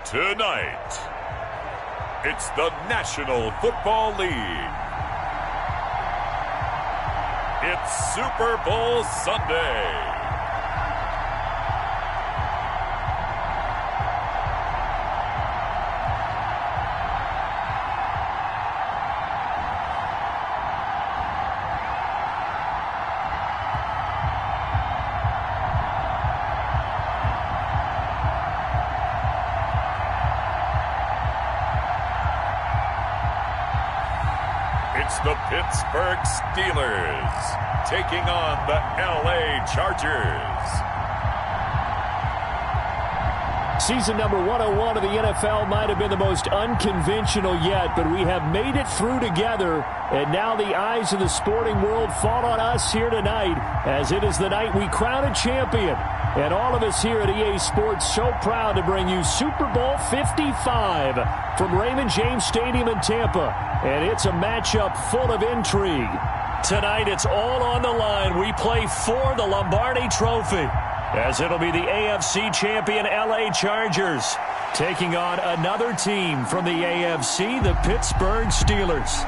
Tonight, it's the National Football League. It's Super Bowl Sunday. It's the Pittsburgh Steelers taking on the LA Chargers. Season number 101 of the NFL might have been the most unconventional yet, but we have made it through together, and now the eyes of the sporting world fall on us here tonight, as it is the night we crown a champion. And all of us here at EA Sports so proud to bring you Super Bowl 55 from Raymond James Stadium in Tampa. And it's a matchup full of intrigue. Tonight it's all on the line. We play for the Lombardi Trophy, as it'll be the AFC champion LA Chargers taking on another team from the AFC, the Pittsburgh Steelers.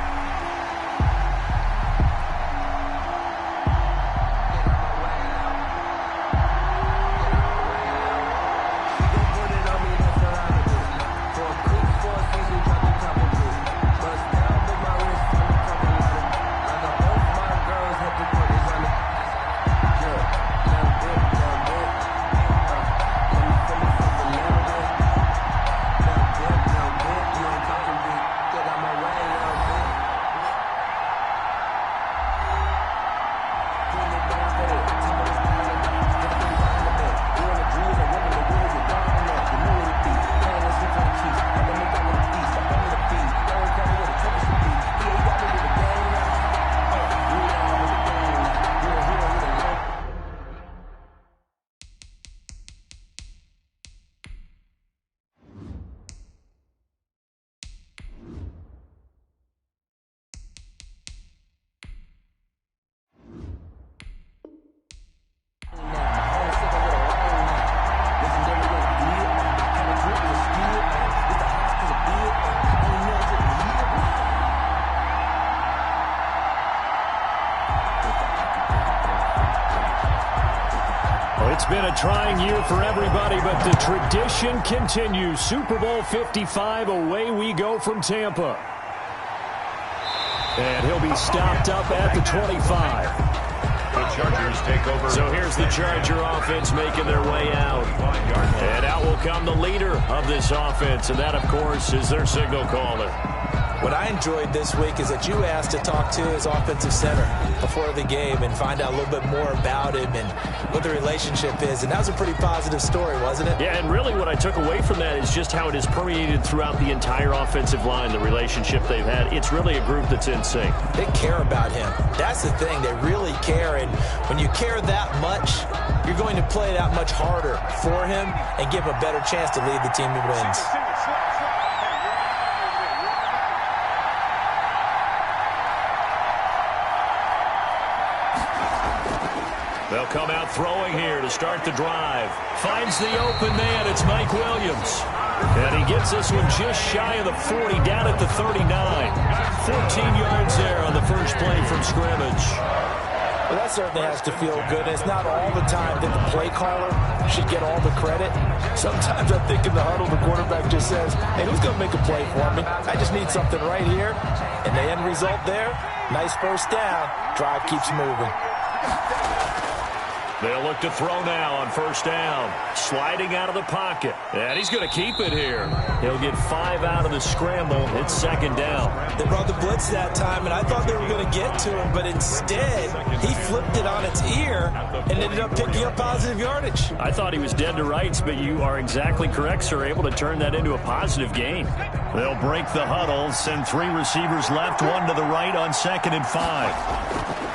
It's been a trying year for everybody, but the tradition continues. Super Bowl 55, away we go from Tampa. And he'll be stopped up at the 25. The Chargers take over. So here's the Charger offense making their way out. And out will come the leader of this offense, and that, of course, is their signal caller. What I enjoyed this week is that you asked to talk to his offensive center before the game and find out a little bit more about him and what the relationship is. And that was a pretty positive story, wasn't it? Yeah, and really what I took away from that is just how it has permeated throughout the entire offensive line, the relationship they've had. It's really a group that's in sync. They care about him. That's the thing. They really care. And when you care that much, you're going to play that much harder for him and give him a better chance to lead the team to wins. They'll come out throwing here to start the drive. Finds the open man. It's Mike Williams. And he gets this one just shy of the 40, down at the 39. 14 yards there on the first play from scrimmage. Well, that certainly has to feel good. And it's not all the time that the play caller should get all the credit. Sometimes I think in the huddle, the quarterback just says, hey, who's going to make a play for me? I just need something right here. And the end result there, nice first down. Drive keeps moving. They'll look to throw now on first down. Sliding out of the pocket. And he's going to keep it here. He'll get 5 out of the scramble. It's second down. They brought the blitz that time, and I thought they were going to get to him, but instead, he flipped it on its ear and ended up picking up positive yardage. I thought he was dead to rights, but you are exactly correct, sir. Able to turn that into a positive gain. They'll break the huddle, send 3 receivers left, 1 to the right on 2nd and 5.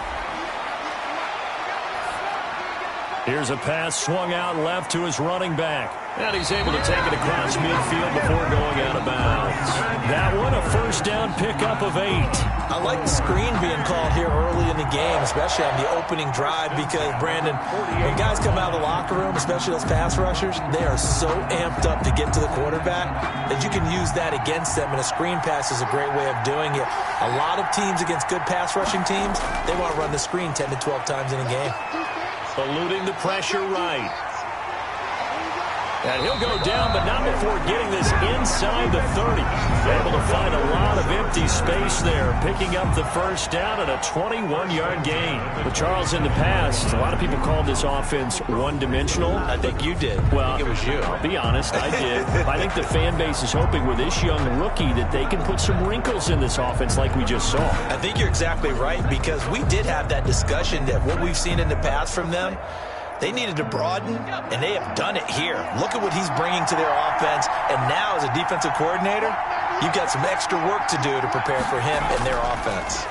Here's a pass swung out left to his running back. And he's able to take it across midfield before going out of bounds. That one, a first down pickup of 8. I like the screen being called here early in the game, especially on the opening drive, because, Brandon, when guys come out of the locker room, especially those pass rushers, they are so amped up to get to the quarterback that you can use that against them, and a screen pass is a great way of doing it. A lot of teams against good pass rushing teams, they want to run the screen 10 to 12 times in a game. Eluding the pressure right. And he'll go down, but not before getting this inside the 30. Able to find a lot of empty space there, picking up the first down at a 21-yard gain. But Charles, in the past, a lot of people called this offense one-dimensional. I think you did. Well, I think it was you. I'll be honest, I did. I think the fan base is hoping with this young rookie that they can put some wrinkles in this offense like we just saw. I think you're exactly right, because we did have that discussion that what we've seen in the past from them, they needed to broaden, and they have done it here. Look at what he's bringing to their offense, and now as a defensive coordinator, you've got some extra work to do to prepare for him and their offense.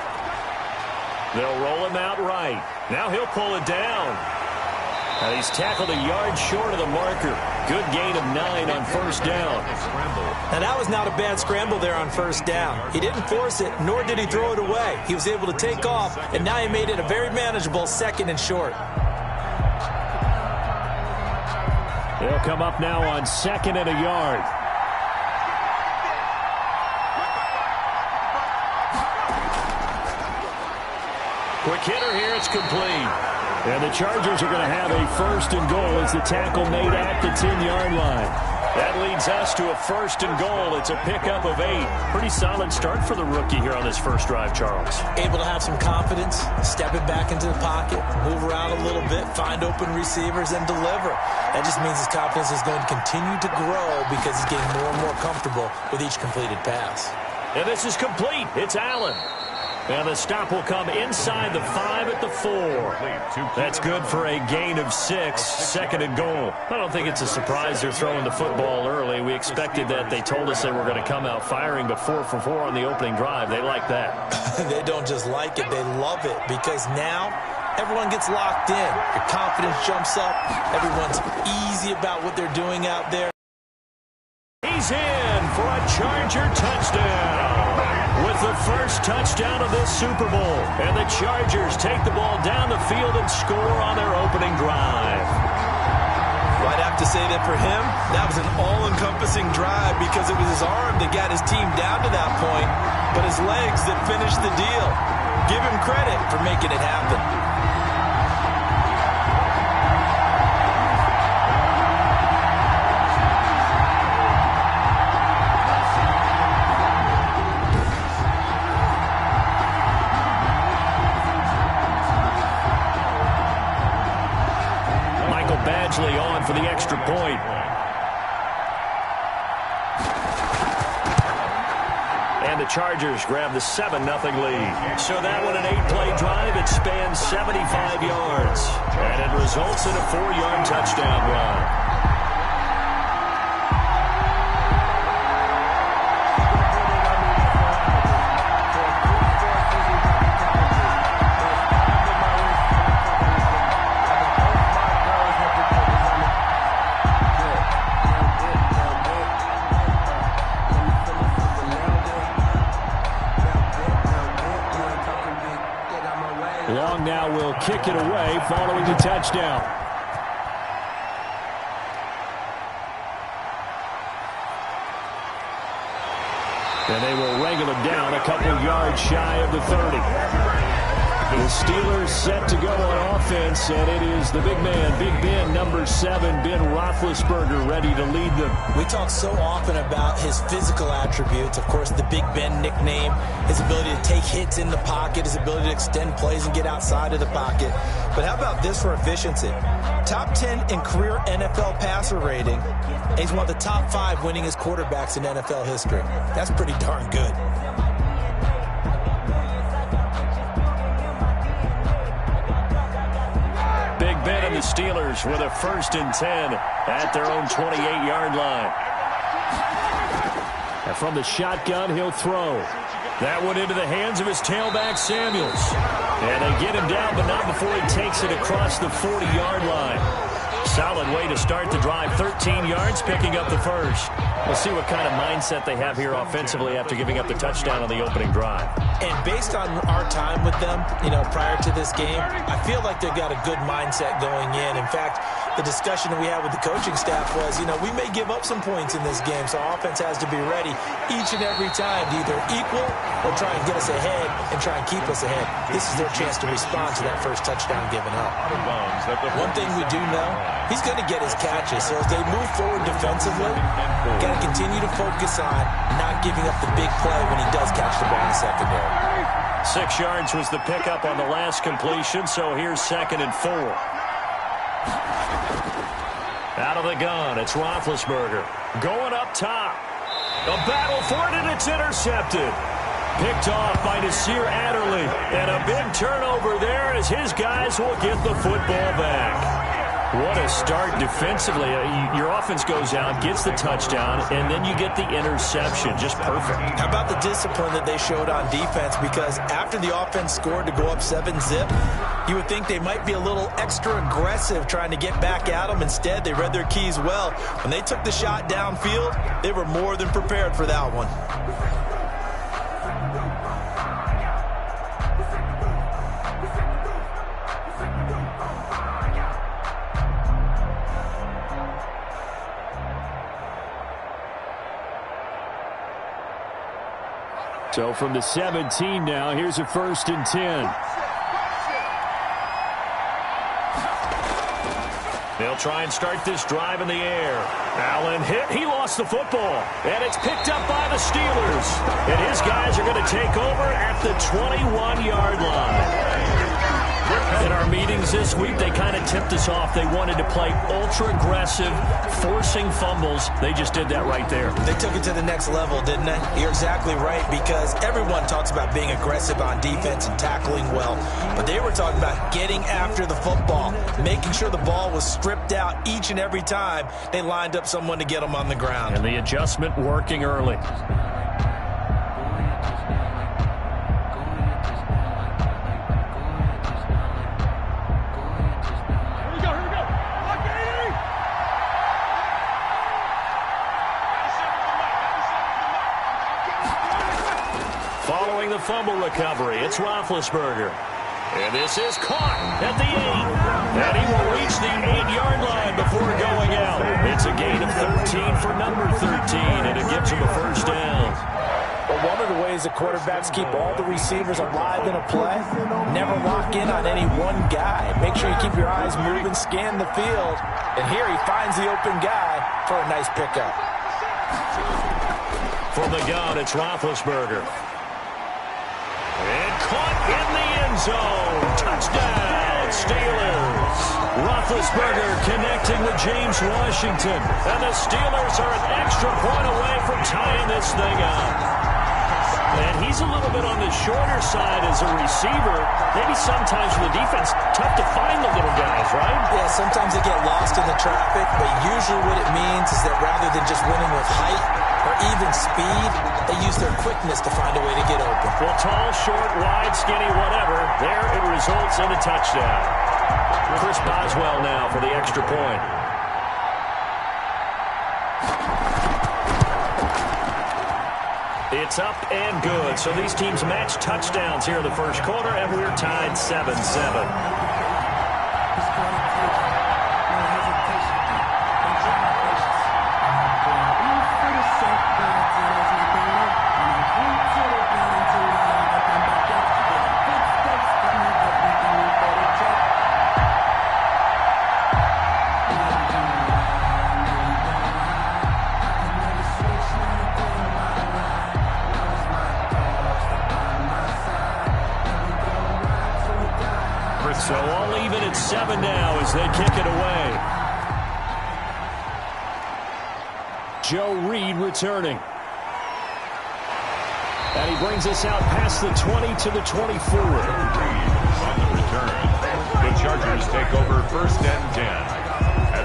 They'll roll him out right. Now he'll pull it down. And he's tackled a yard short of the marker. Good gain of 9 on first down. Now that was not a bad scramble there on first down. He didn't force it, nor did he throw it away. He was able to take off, and now he made it a very manageable 2nd and short. They'll come up now on 2nd and a yard. Quick hitter here, it's complete. And the Chargers are going to have a 1st and goal as the tackle made at the 10-yard line. That leads us to a 1st and goal. It's a pickup of 8. Pretty solid start for the rookie here on this first drive, Charles. Able to have some confidence, step it back into the pocket, move around a little bit, find open receivers, and deliver. That just means his confidence is going to continue to grow because he's getting more and more comfortable with each completed pass. And this is complete. It's Allen. And the stop will come inside the 5 at the 4. That's good for a gain of 6, 2nd and goal. I don't think it's a surprise they're throwing the football early. We expected that. They told us they were going to come out firing, but 4 for 4 on the opening drive. They like that. They don't just like it, they love it, because now everyone gets locked in. Your confidence jumps up. Everyone's easy about what they're doing out there. He's in for a Charger touchdown. With the first touchdown of this Super Bowl. And the Chargers take the ball down the field and score on their opening drive. Well, I'd have to say that for him, that was an all-encompassing drive because it was his arm that got his team down to that point, but his legs that finished the deal. Give him credit for making it happen. On for the extra point. And the Chargers grab the 7-0 lead. So that one, an 8-play drive. It spans 75 yards. And it results in a 4-yard touchdown run. Long now will kick it away following the touchdown. And they will wrangle him down a couple yards shy of the 30. The Steelers set to go on offense, and it is the big man, Big Ben, number 7, Ben Roethlisberger, ready to lead them. We talk so often about his physical attributes. Of course, the Big Ben nickname, his ability to take hits in the pocket, his ability to extend plays and get outside of the pocket. But how about this for efficiency? Top 10 in career NFL passer rating, and he's one of the top 5 winningest quarterbacks in NFL history. That's pretty darn good. Big Ben and the Steelers with a 1st and 10 at their own 28-yard line. And from the shotgun, he'll throw. That one into the hands of his tailback, Samuels. And they get him down, but not before he takes it across the 40-yard line. Solid way to start the drive. 13 yards, picking up the first. We'll see what kind of mindset they have here offensively after giving up the touchdown on the opening drive. And based on our time with them, prior to this game, I feel like they've got a good mindset going in. In fact, the discussion that we had with the coaching staff was, we may give up some points in this game, so our offense has to be ready each and every time to either equal or try and get us ahead and try and keep us ahead. This is their chance to respond to that first touchdown given up. One thing we do know, he's going to get his catches, so as they move forward defensively, got to continue to focus on not giving up the big play when he does catch the ball in the secondary. 6 yards was the pickup on the last completion, so here's 2nd and 4. Out of the gun, it's Roethlisberger. Going up top. A battle for it, and it's intercepted. Picked off by Nasir Adderley. And a big turnover there as his guys will get the football back. What a start defensively. Your offense goes out, gets the touchdown, and then you get the interception. Just perfect. How about the discipline that they showed on defense? Because after the offense scored to go up 7-zip, you would think they might be a little extra aggressive trying to get back at them. Instead, they read their keys well. When they took the shot downfield, they were more than prepared for that one. So from the 17 now, here's a 1st and 10. They'll try and start this drive in the air. Allen hit. He lost the football. And it's picked up by the Steelers. And his guys are going to take over at the 21-yard line. In our meetings this week, they kind of tipped us off. They wanted to play ultra-aggressive, forcing fumbles. They just did that right there. They took it to the next level, didn't they? You're exactly right, because everyone talks about being aggressive on defense and tackling well. But they were talking about getting after the football, making sure the ball was stripped out each and every time they lined up someone to get them on the ground. And the adjustment working early. Following the fumble recovery, it's Roethlisberger. And this is caught at the 8. And he will reach the 8-yard line before going out. It's a gain of 13 for number 13, and it gives him a first down. But one of the ways the quarterbacks keep all the receivers alive in a play, never lock in on any one guy. Make sure you keep your eyes moving, scan the field. And here he finds the open guy for a nice pickup. From the gun, it's Roethlisberger. And caught in the end zone. Touchdown, Steelers. Roethlisberger connecting with James Washington. And the Steelers are an extra point away from tying this thing up. And he's a little bit on the shorter side as a receiver. Maybe sometimes for the defense, tough to find the little guys, right? Yeah, sometimes they get lost in the traffic, but usually what it means is that rather than just winning with height or even speed, they use their quickness to find a way to get open. Well, tall, short, wide, skinny, whatever, there it results in a touchdown. Chris Boswell now for the extra point. It's up and good. So these teams match touchdowns here in the first quarter, and we're tied 7-7. So all even at 7 now as they kick it away. Joe Reed returning. And he brings us out past the 20 to the 24. On the return, the Chargers take over 1st and 10.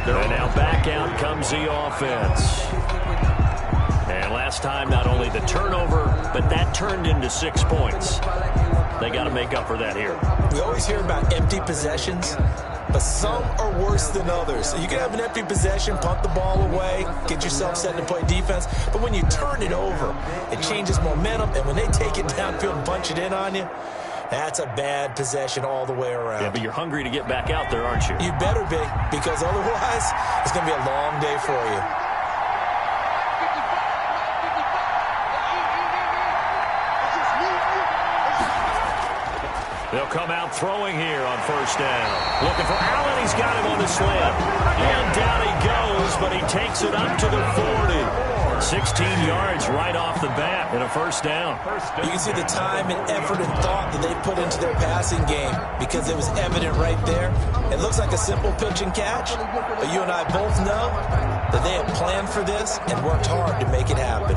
And now back out comes the offense. And last time, not only the turnover, but that turned into 6 points. They got to make up for that here. We always hear about empty possessions, but some are worse than others. You can have an empty possession, punt the ball away, get yourself set to play defense, but when you turn it over, it changes momentum, and when they take it downfield and punch it in on you, that's a bad possession all the way around. Yeah, but you're hungry to get back out there, aren't you? You better be, because otherwise, it's going to be a long day for you. They'll come out throwing here on first down. Looking for Allen. He's got him on the slant. And down he goes, but he takes it up to the 40. 16 yards right off the bat and a first down. You can see the time and effort and thought that they put into their passing game because it was evident right there. It looks like a simple pitch and catch, but you and I both know that they had planned for this and worked hard to make it happen.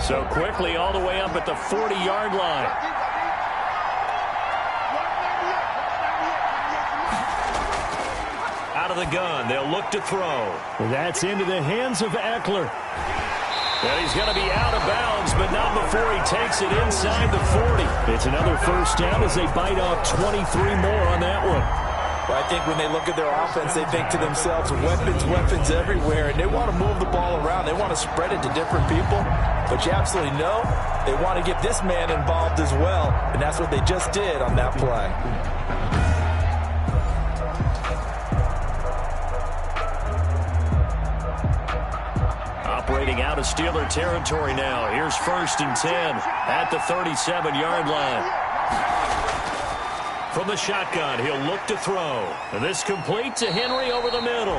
So quickly all the way up at the 40-yard line. Out of the gun, they'll look to throw. That's into the hands of Eckler. And he's going to be out of bounds, but not before he takes it inside the 40. It's another first down as they bite off 23 more on that one. Well, I think when they look at their offense, they think to themselves, weapons everywhere, and they want to move the ball around. They want to spread it to different people, but you absolutely know they want to get this man involved as well, and that's what they just did on that play. Operating out of Steeler territory now. Here's first and 10 at the 37-yard line. From the shotgun, he'll look to throw. And this complete to Henry over the middle.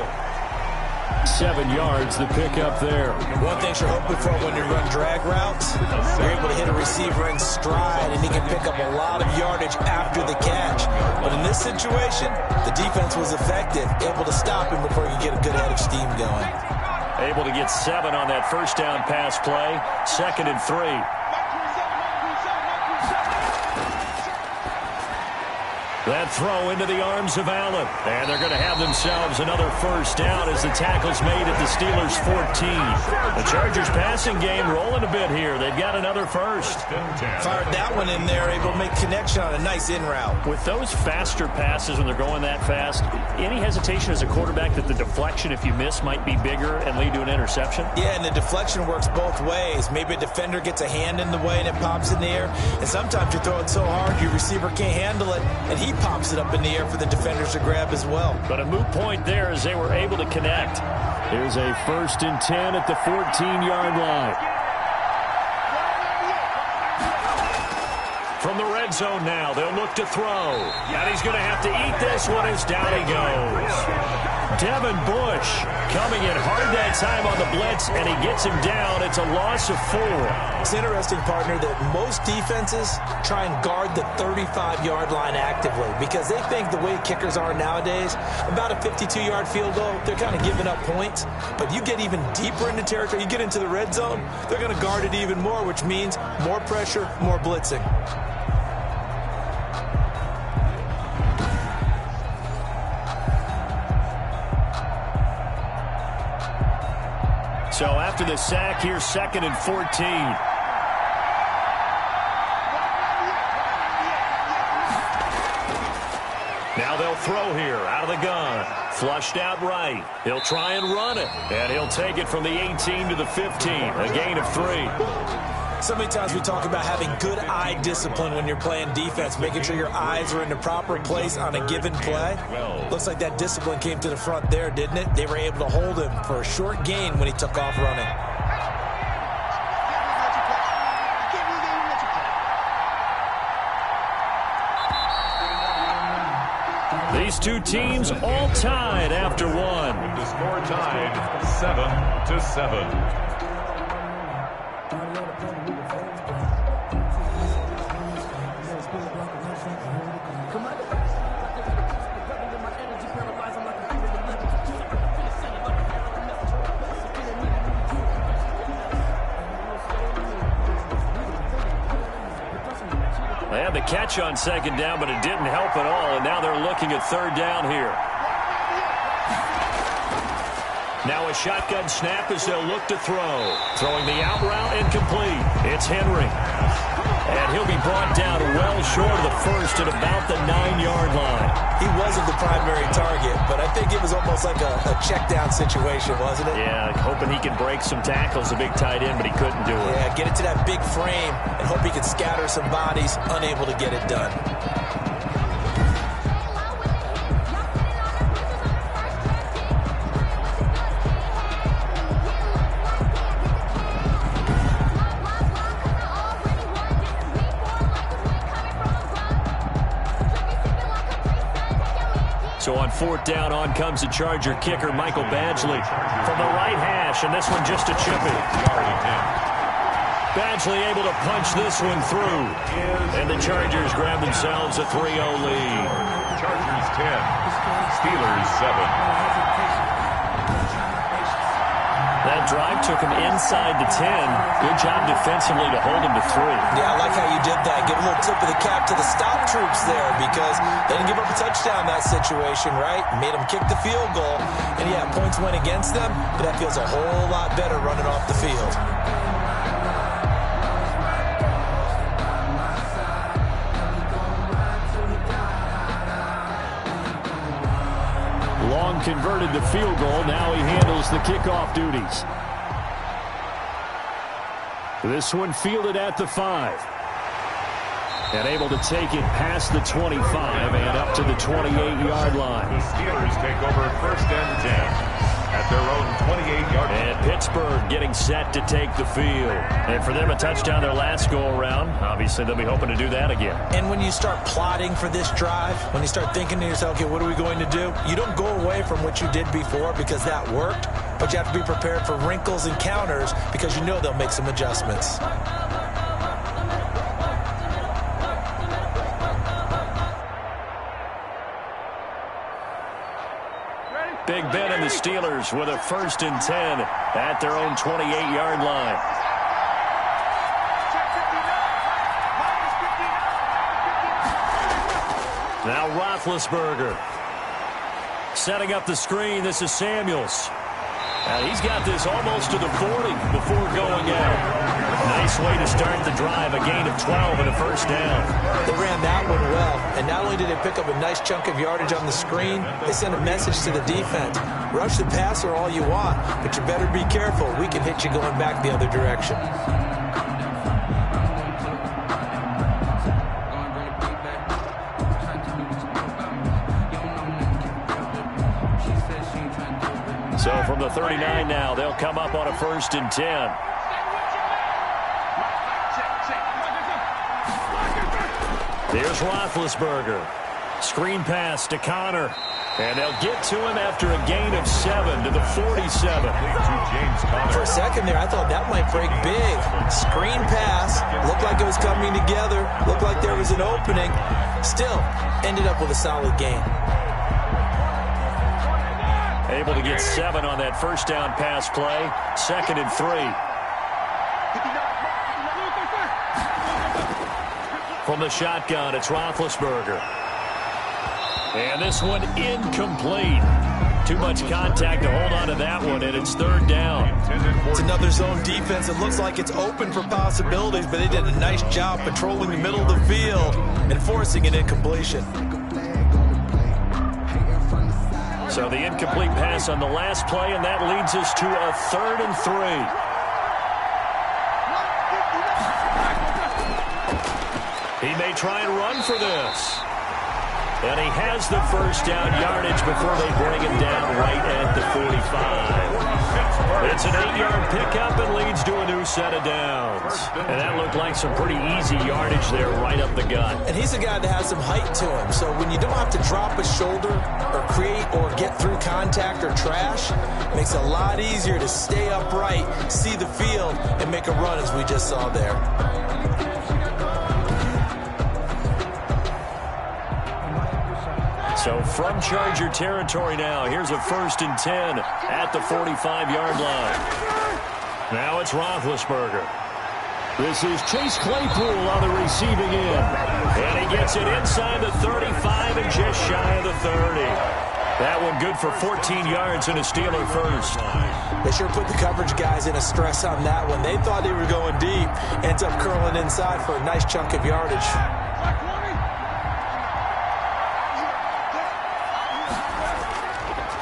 7 yards, the pickup there. One thing you're hoping for when you run drag routes, you're able to hit a receiver in stride, and he can pick up a lot of yardage after the catch. But in this situation, the defense was effective, able to stop him before he could get a good head of steam going. Able to get 7 on that first down pass play. 2nd and 3. That throw into the arms of Allen. And they're going to have themselves another first down as the tackle's made at the Steelers' 14. The Chargers' passing game rolling a bit here. They've got another first. Fired that one in there, able to make connection on a nice in route. With those faster passes when they're going that fast, any hesitation as a quarterback that the deflection, if you miss, might be bigger and lead to an interception? Yeah, and the deflection works both ways. Maybe a defender gets a hand in the way and it pops in the air. And sometimes you throw it so hard your receiver can't handle it, and he pops it up in the air for the defenders to grab as well. But a moot point there as they were able to connect. Here's a 1st and 10 at the 14-yard line. From the red zone now, they'll look to throw. And he's going to have to eat this one as down he goes. Devin Bush coming in hard that time on the blitz, and he gets him down. It's a loss of 4. It's interesting, partner, that most defenses try and guard the 35-yard line actively because they think the way kickers are nowadays, about a 52-yard field goal, they're kind of giving up points. But you get even deeper into territory, you get into the red zone, they're going to guard it even more, which means more pressure, more blitzing. So after the sack, here's 2nd and 14. Now they'll throw here out of the gun. Flushed out right. He'll try and run it. And he'll take it from the 18 to the 15. A gain of 3. So many times we talk about having good eye discipline when you're playing defense, making sure your eyes are in the proper place on a given play. Looks like that discipline came to the front there, didn't it? They were able to hold him for a short gain when he took off running. These two teams all tied after one. The score tied 7-7. the catch on second down, but it didn't help at all, and now they're looking at third down here. Now a shotgun snap as they'll look to throw. Throwing the out route incomplete. It's Henry. And he'll be brought down well short of the first at about the 9-yard line. He wasn't the primary target, but I think it was almost like a check down situation, wasn't it? Yeah, hoping he could break some tackles, a big tight end, but he couldn't do it. Yeah, get it to that big frame and hope he could scatter some bodies, unable to get it done. So on fourth down, on comes the Charger kicker, Michael Badgley, from the right hash, and this one just a chippy. Badgley able to punch this one through. And the Chargers grab themselves a 3-0 lead. Chargers 10, Steelers 7. That drive took him inside the 10. Good job defensively to hold him to 3. Yeah, I like how you did that. Give a little tip of the cap to the stop troops there because they didn't give up a touchdown in that situation, right? Made them kick the field goal. And, yeah, points went against them, but that feels a whole lot better running off the field. Long converted the field goal. Now he handles the kickoff duties. This one fielded at the 5. And able to take it past the 25 and up to the 28-yard line. The Steelers take over first and 10 at their own 28-yard line. And Pittsburgh getting set to take the field. And for them, a touchdown their last go-around. Obviously, they'll be hoping to do that again. And when you start plotting for this drive, when you start thinking to yourself, okay, what are we going to do? You don't go away from what you did before because that worked, but you have to be prepared for wrinkles and counters because you know they'll make some adjustments. Big Ben and the Steelers with a first and 10 at their own 28-yard line. Now Roethlisberger setting up the screen. This is Samuels. And he's got this almost to the 40 before going out. Nice way to start the drive. A gain of 12 and a first down. They ran that one well. And not only did they pick up a nice chunk of yardage on the screen, they sent a message to the defense. Rush the passer all you want, but you better be careful. We can hit you going back the other direction. So from the 39 now, they'll come up on a first and 10. Here's Roethlisberger. Screen pass to Connor. And they'll get to him after a gain of 7 to the 47. For a second there, I thought that might break big. Screen pass. Looked like it was coming together. Looked like there was an opening. Still, ended up with a solid gain. Able to get 7 on that first down pass play. 2nd and 3. From the shotgun, it's Roethlisberger. And this one incomplete. Too much contact to hold on to that one, and it's third down. It's another zone defense. It looks like it's open for possibilities, but they did a nice job patrolling the middle of the field and forcing an incompletion. So the incomplete pass on the last play, and that leads us to a 3rd and 3. He may try and run for this. And he has the first down yardage before they bring him down right at the 45. It's an 8-yard pickup and leads to a new set of downs. And that looked like some pretty easy yardage there right up the gut. And he's a guy that has some height to him. So when you don't have to drop a shoulder or create or get through contact or trash, it makes it a lot easier to stay upright, see the field, and make a run as we just saw there. So from Charger territory now, here's a 1st and 10 at the 45-yard line. Now it's Roethlisberger. This is Chase Claypool on the receiving end. And he gets it inside the 35 and just shy of the 30. That one good for 14 yards and a Steeler first. They sure put the coverage guys in a stress on that one. They thought they were going deep. Ends up curling inside for a nice chunk of yardage.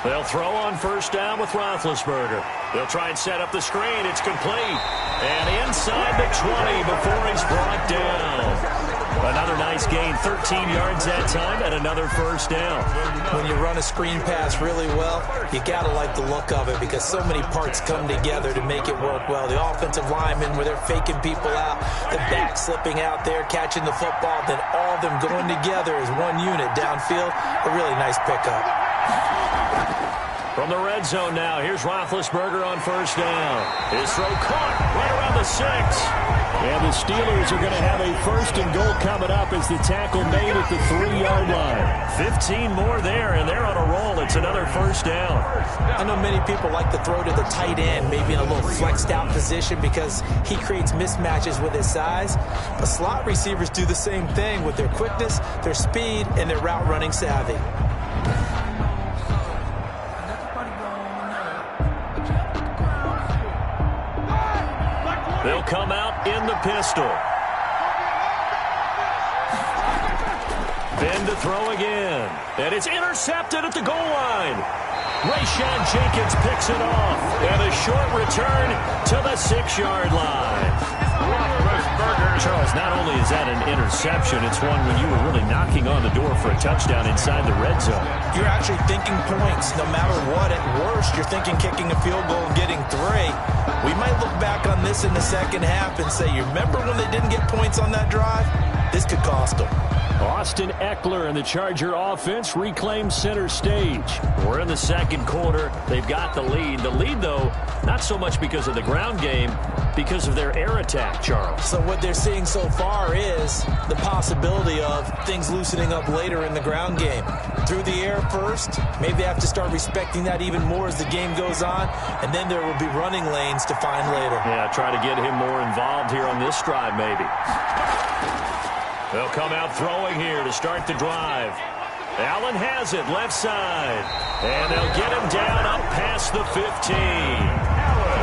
They'll throw on first down with Roethlisberger. They'll try and set up the screen. It's complete. And inside the 20 before he's brought down. Another nice gain, 13 yards that time, and another first down. When you run a screen pass really well, you got to like the look of it because so many parts come together to make it work well. The offensive linemen, where they're faking people out, the back slipping out there, catching the football, then all of them going together as one unit downfield. A really nice pickup. From the red zone now, here's Roethlisberger on first down. His throw caught right around the 6. And the Steelers are going to have a first and goal coming up as the tackle made at the 3-yard line. 15 more there, and they're on a roll. It's another first down. I know many people like to throw to the tight end, maybe in a little flexed out position because he creates mismatches with his size. But slot receivers do the same thing with their quickness, their speed, and their route running savvy. They'll come out in the pistol. Then to throw again. And it's intercepted at the goal line. Rayshon Jenkins picks it off. And a short return to the 6-yard line. Charles, not only is that an interception, it's one when you were really knocking on the door for a touchdown inside the red zone. You're actually thinking points no matter what. At worst, you're thinking kicking a field goal and getting 3. We might look back on this in the second half and say, you remember when they didn't get points on that drive? This could cost them. Austin Eckler and the Charger offense reclaim center stage. We're in the second quarter. They've got the lead. The lead, though, not so much because of the ground game, because of their air attack, Charles. So what they're seeing so far is the possibility of things loosening up later in the ground game. Through the air first, maybe they have to start respecting that even more as the game goes on, and then there will be running lanes to find later. Yeah, try to get him more involved here on this drive, maybe. They'll come out throwing here to start the drive. Allen has it, left side. And they'll get him down up past the 15.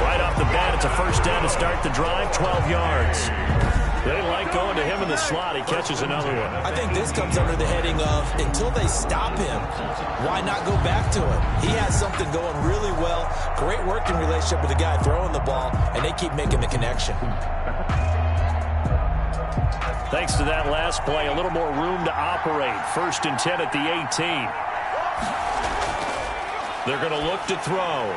Right off the bat, it's a first down to start the drive, 12 yards. They like going to him in the slot. He catches another one. I think this comes under the heading of, until they stop him, why not go back to him? He has something going really well. Great working relationship with the guy throwing the ball, and they keep making the connection. Thanks to that last play, a little more room to operate. 1st and 10 at the 18. They're going to look to throw.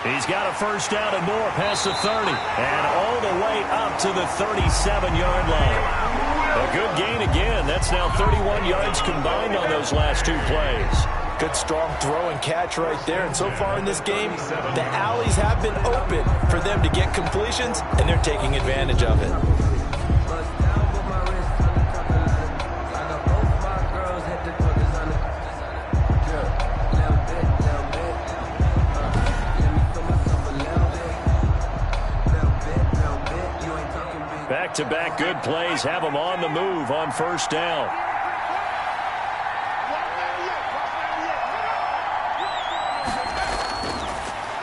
He's got a first down and more past the 30. And all the way up to the 37-yard line. A good gain again. That's now 31 yards combined on those last 2 plays. Good strong throw and catch right there. And so far in this game, the alleys have been open for them to get completions, and they're taking advantage of it. Back-to-back good plays have them on the move on first down.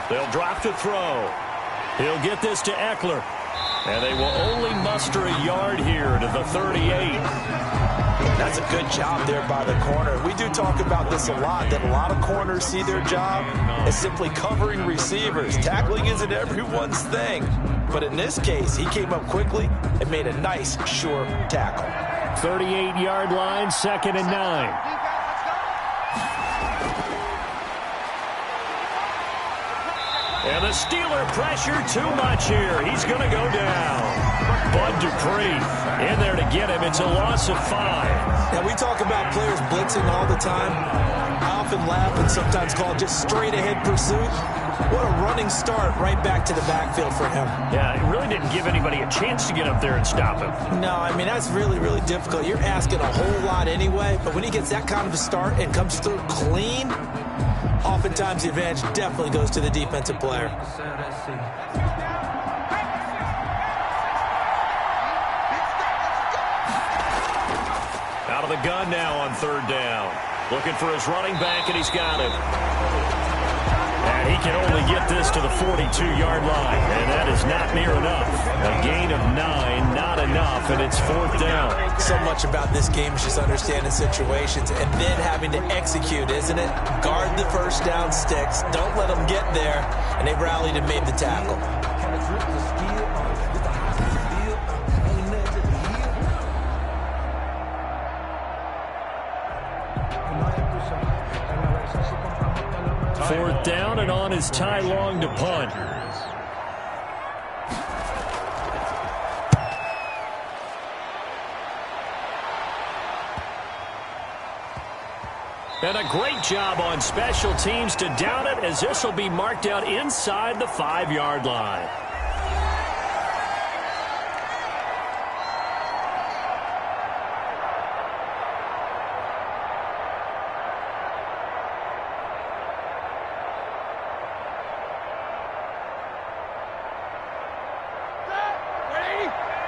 They'll drop to throw. He'll get this to Eckler. And they will only muster a yard here to the 38. That's a good job there by the corner. We do talk about this a lot, that a lot of corners see their job as simply covering receivers. Tackling isn't everyone's thing. But in this case, he came up quickly and made a nice, sure tackle. 38-yard line, 2nd and 9. And the Steeler pressure too much here. He's going to go down. Bud Dupree in there to get him. It's a loss of 5. Now, we talk about players blitzing all the time. I often laugh and sometimes call it just straight-ahead pursuit. What a running start right back to the backfield for him. Yeah, it really didn't give anybody a chance to get up there and stop him. No, I mean, that's really, really difficult. You're asking a whole lot anyway, but when he gets that kind of a start and comes through clean, oftentimes the advantage definitely goes to the defensive player. Out of the gun now on third down. Looking for his running back, and he's got it. And he can only get this to the 42-yard line, and that is not near enough. A gain of 9, not enough, and it's fourth down. So much about this game is just understanding situations and then having to execute, isn't it? Guard the first down sticks. Don't let them get there, and they rallied and made the tackle. Fourth down and on is Ty Long to punt. And a great job on special teams to down it, as this will be marked out inside the 5-yard line.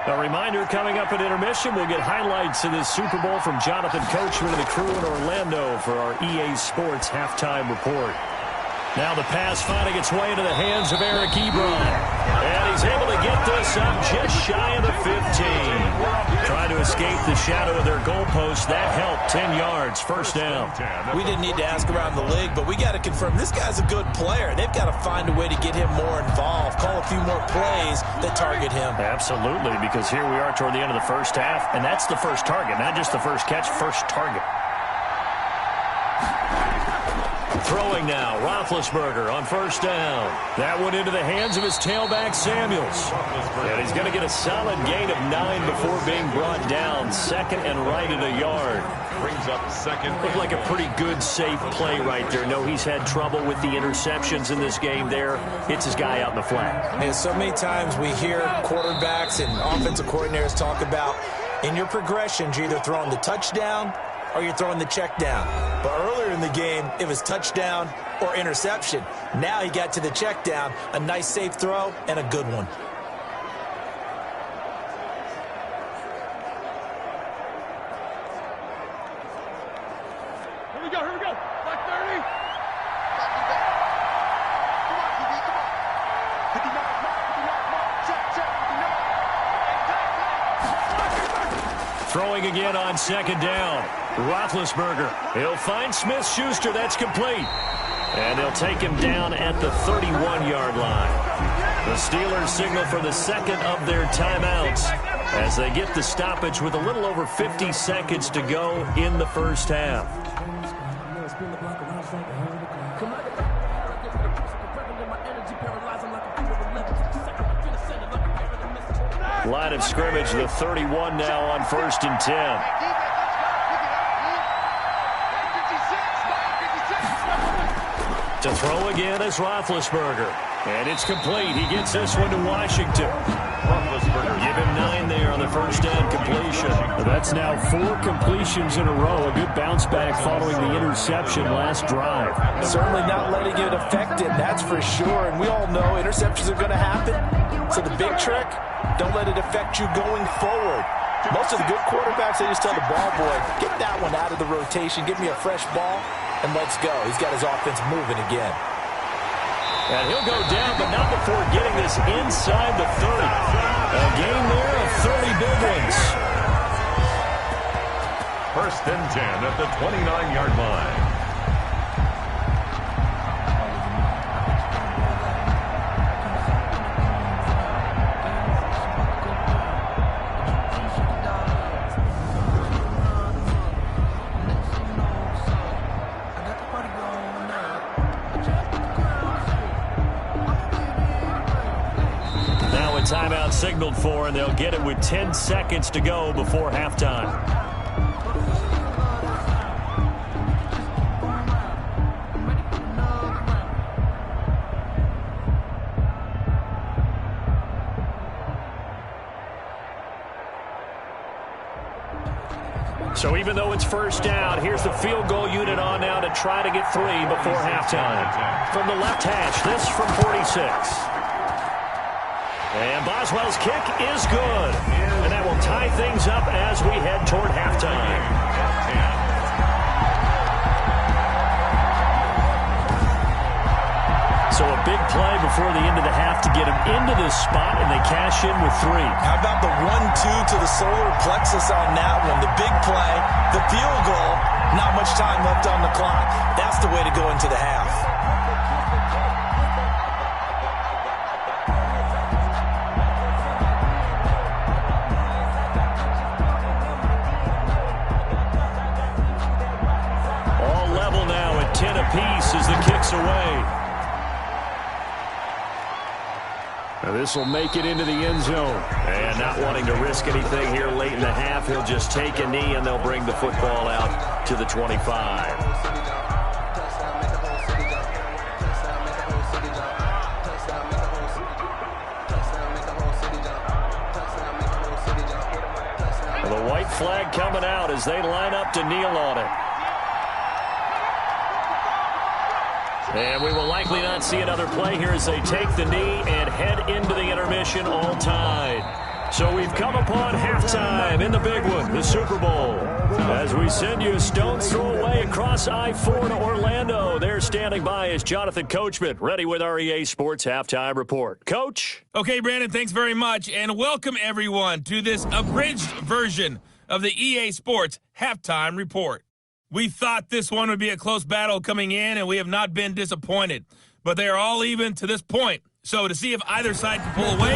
A reminder, coming up at intermission, we'll get highlights of this Super Bowl from Jonathan Coachman and the crew in Orlando for our EA Sports halftime report. Now the pass finding its way into the hands of Eric Ebron. And he's able to get this up just shy of the 15. Trying to escape the shadow of their goalpost. That helped. 10 yards, first down. We didn't need to ask around the league, but we got to confirm this guy's a good player. They've got to find a way to get him more involved, call a few more plays that target him. Absolutely, because here we are toward the end of the first half, and that's the first target, not just the first catch, first target. Throwing now, Roethlisberger on first down. That one into the hands of his tailback, Samuels. And he's going to get a solid gain of 9 before being brought down. Second and right at a yard. Brings up second. Looked like a pretty good, safe play right there. No, he's had trouble with the interceptions in this game there. Hits his guy out in the flat. And so many times we hear quarterbacks and offensive coordinators talk about, in your progressions, you're either throwing the touchdown or you're throwing the check down. But earlier in the game, it was touchdown or interception. Now he got to the check down, a nice safe throw, and a good one. Here we go. Black 30. Throwing again on second down. Roethlisberger. He'll find Smith-Schuster. That's complete. And they'll take him down at the 31-yard line. The Steelers signal for the second of their timeouts as they get the stoppage with a little over 50 seconds to go in the first half. Line of scrimmage, the 31 now on 1st and 10. To throw again is Roethlisberger. And it's complete. He gets this one to Washington. Roethlisberger, give him 9 there on the first down completion. That's now 4 completions in a row. A good bounce back following the interception last drive. Certainly not letting it affect him, that's for sure. And we all know interceptions are going to happen. So the big trick, don't let it affect you going forward. Most of the good quarterbacks, they just tell the ball boy, get that one out of the rotation, give me a fresh ball, and let's go. He's got his offense moving again. And he'll go down, but not before getting this inside the 30. A gain there of 30 big ones. 1st and 10 at the 29-yard line. Timeout signaled for, and they'll get it with 10 seconds to go before halftime. So even though it's first down, here's the field goal unit on now to try to get 3 before halftime. From the left hash, this from 46. And Boswell's kick is good. And that will tie things up as we head toward halftime. 10. So a big play before the end of the half to get him into this spot, and they cash in with 3. How about the 1-2 to the solar plexus on that one? The big play, the field goal, not much time left on the clock. That's the way to go into the half. All level now at 10 apiece as the kick's away. Now this will make it into the end zone. And not wanting to risk anything here late in the half, he'll just take a knee and they'll bring the football out to the 25. Well, the white flag coming out as they line up to kneel on it. And we will likely not see another play here as they take the knee and head into the intermission all tied. So we've come upon halftime in the big one, the Super Bowl. As we send you a stone's throw away across I-4 to Orlando. There standing by is Jonathan Coachman, ready with our EA Sports Halftime Report. Coach? Okay, Brandon, thanks very much. And welcome, everyone, to this abridged version of the EA Sports Halftime Report. We thought this one would be a close battle coming in, and we have not been disappointed. But they are all even to this point. So to see if either side can pull away,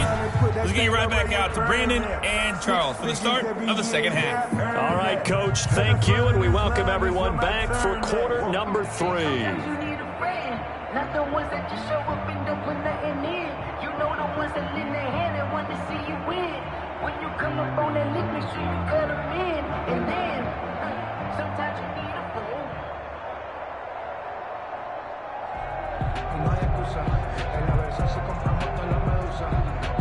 let's get you right back out to Brandon and Charles for the start of the second half. All right, Coach, thank you, and we welcome everyone back for quarter number 3. Not the ones that just show up and don't put nothing in. You know the ones that lend their hand and want to see you win. When you come up on that lick, make sure you cut them in. And then, sometimes you need a fool. No hay excusa, en la versa si compramos toda la medusa.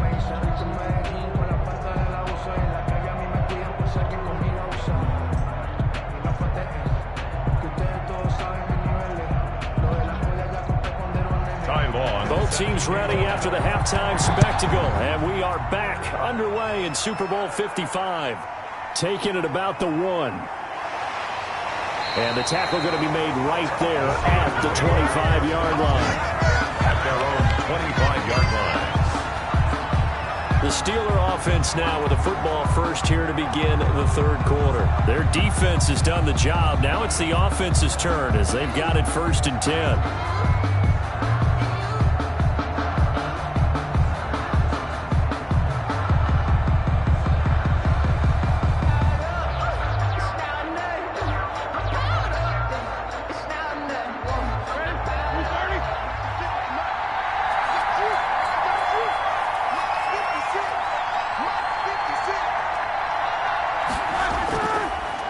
Me hice rico en Medellín con la pata de la usa. En la calle a mí me cuidan por ser que conmigo usa. Y no pateen, que ustedes todos saben mis niveles. Lo de la joya ya compré con derones. Time ball. Both teams ready after the halftime spectacle, and we are back underway in Super Bowl 55. Taking it about the 1. And the tackle going to be made right there at the 25-yard line. At their own 25-yard line. The Steeler offense now with a football first here to begin the third quarter. Their defense has done the job. Now it's the offense's turn as they've got it 1st and 10.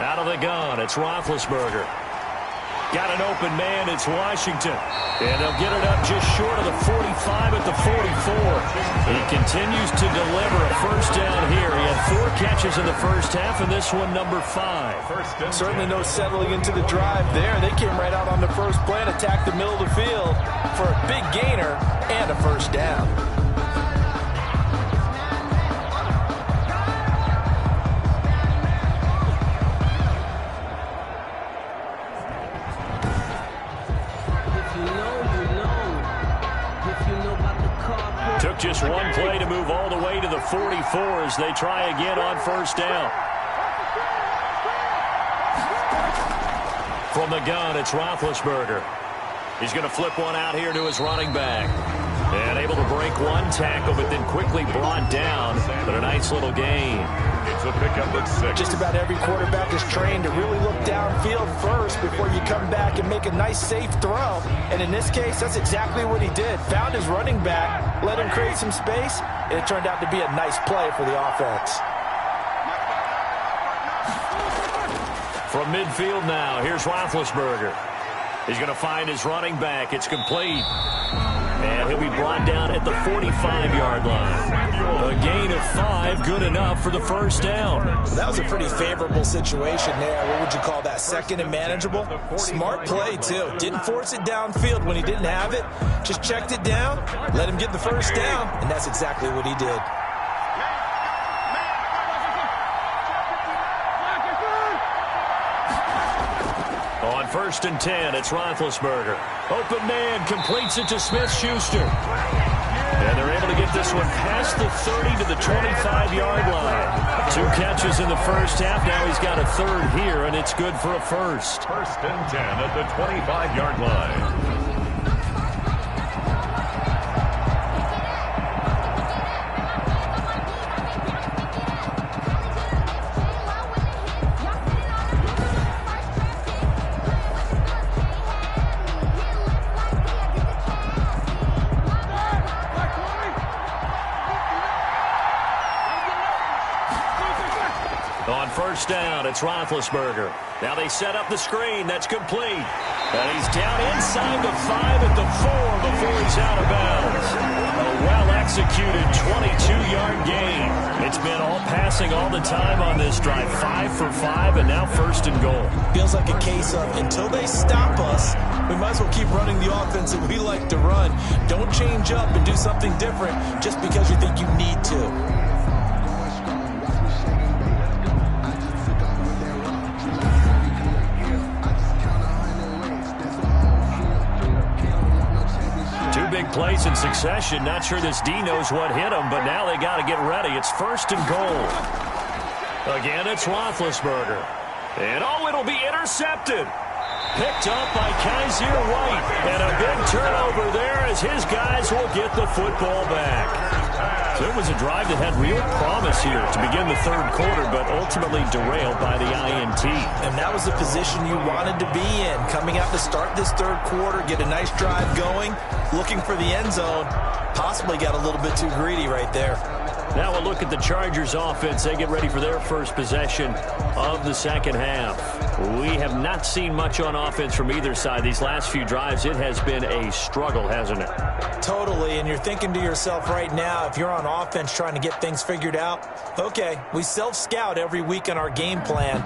Out of the gun, it's Roethlisberger. Got an open man, it's Washington. And they'll get it up just short of the 45 at the 44. He continues to deliver a first down here. He had 4 catches in the first half, and this one number 5. Certainly no settling into the drive there. They came right out on the first play and attacked the middle of the field for a big gainer and a first down. Took just one play to move all the way to the 44 as they try again on first down. From the gun, it's Roethlisberger. He's going to flip one out here to his running back. And able to break one tackle, but then quickly brought down. But a nice little gain. It's a pickup at 6. Just about every quarterback is trained to really look downfield first before you come back and make a nice, safe throw. And in this case, that's exactly what he did. Found his running back, let him create some space, and it turned out to be a nice play for the offense. From midfield now, here's Roethlisberger. He's going to find his running back. It's complete. And he'll be brought down at the 45-yard line. A gain of 5, good enough for the first down. That was a pretty favorable situation there. What would you call that? Second and manageable? Smart play, too. Didn't force it downfield when he didn't have it. Just checked it down, let him get the first down, and that's exactly what he did. 1st and 10. It's Roethlisberger. Open man completes it to Smith-Schuster. And they're able to get this one past the 30 to the 25-yard line. 2 catches in the first half. Now he's got a third here, and it's good for a first. 1st and 10 at the 25-yard line. On 1st down, it's Roethlisberger. Now they set up the screen. That's complete. And he's down inside the 5 at the 4 before he's out of bounds. A well-executed 22-yard gain. It's been all passing all the time on this drive. 5 for 5, and now 1st and goal. Feels like a case of until they stop us, we might as well keep running the offense that we like to run. Don't change up and do something different just because you think you need to. Plays in succession. Not sure this D knows what hit him, but now they got to get ready. It's 1st and goal. Again, it's Roethlisberger. And it'll be intercepted. Picked up by Kaiser White. And a big turnover there as his guys will get the football back. So it was a drive that had real promise here to begin the 3rd quarter, but ultimately derailed by the INT. And that was the position you wanted to be in. Coming out to start this 3rd quarter, get a nice drive going, looking for the end zone. Possibly got a little bit too greedy right there. Now we'll look at the Chargers offense. They get ready for their first possession of the 2nd half. We have not seen much on offense from either side. These last few drives, it has been a struggle, hasn't it? Totally, and you're thinking to yourself right now, if you're on offense trying to get things figured out, okay, we self-scout every week on our game plan.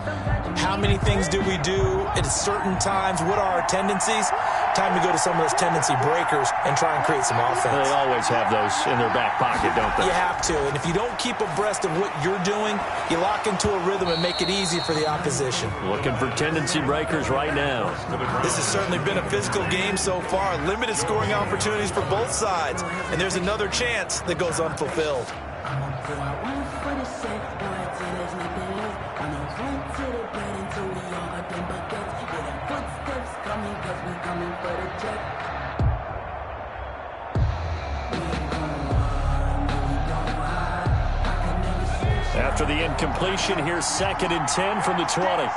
How many things do we do at certain times? What are our tendencies? Time to go to some of those tendency breakers and try and create some offense. They always have those in their back pocket, don't they? You have to, and if you don't keep abreast of what you're doing, you lock into a rhythm and make it easy for the opposition. Looking for tendency breakers right now. This has certainly been a physical game so far. Limited scoring opportunities for both sides, and there's another chance that goes unfulfilled. After the incompletion, here's 2nd and 10 from the 20.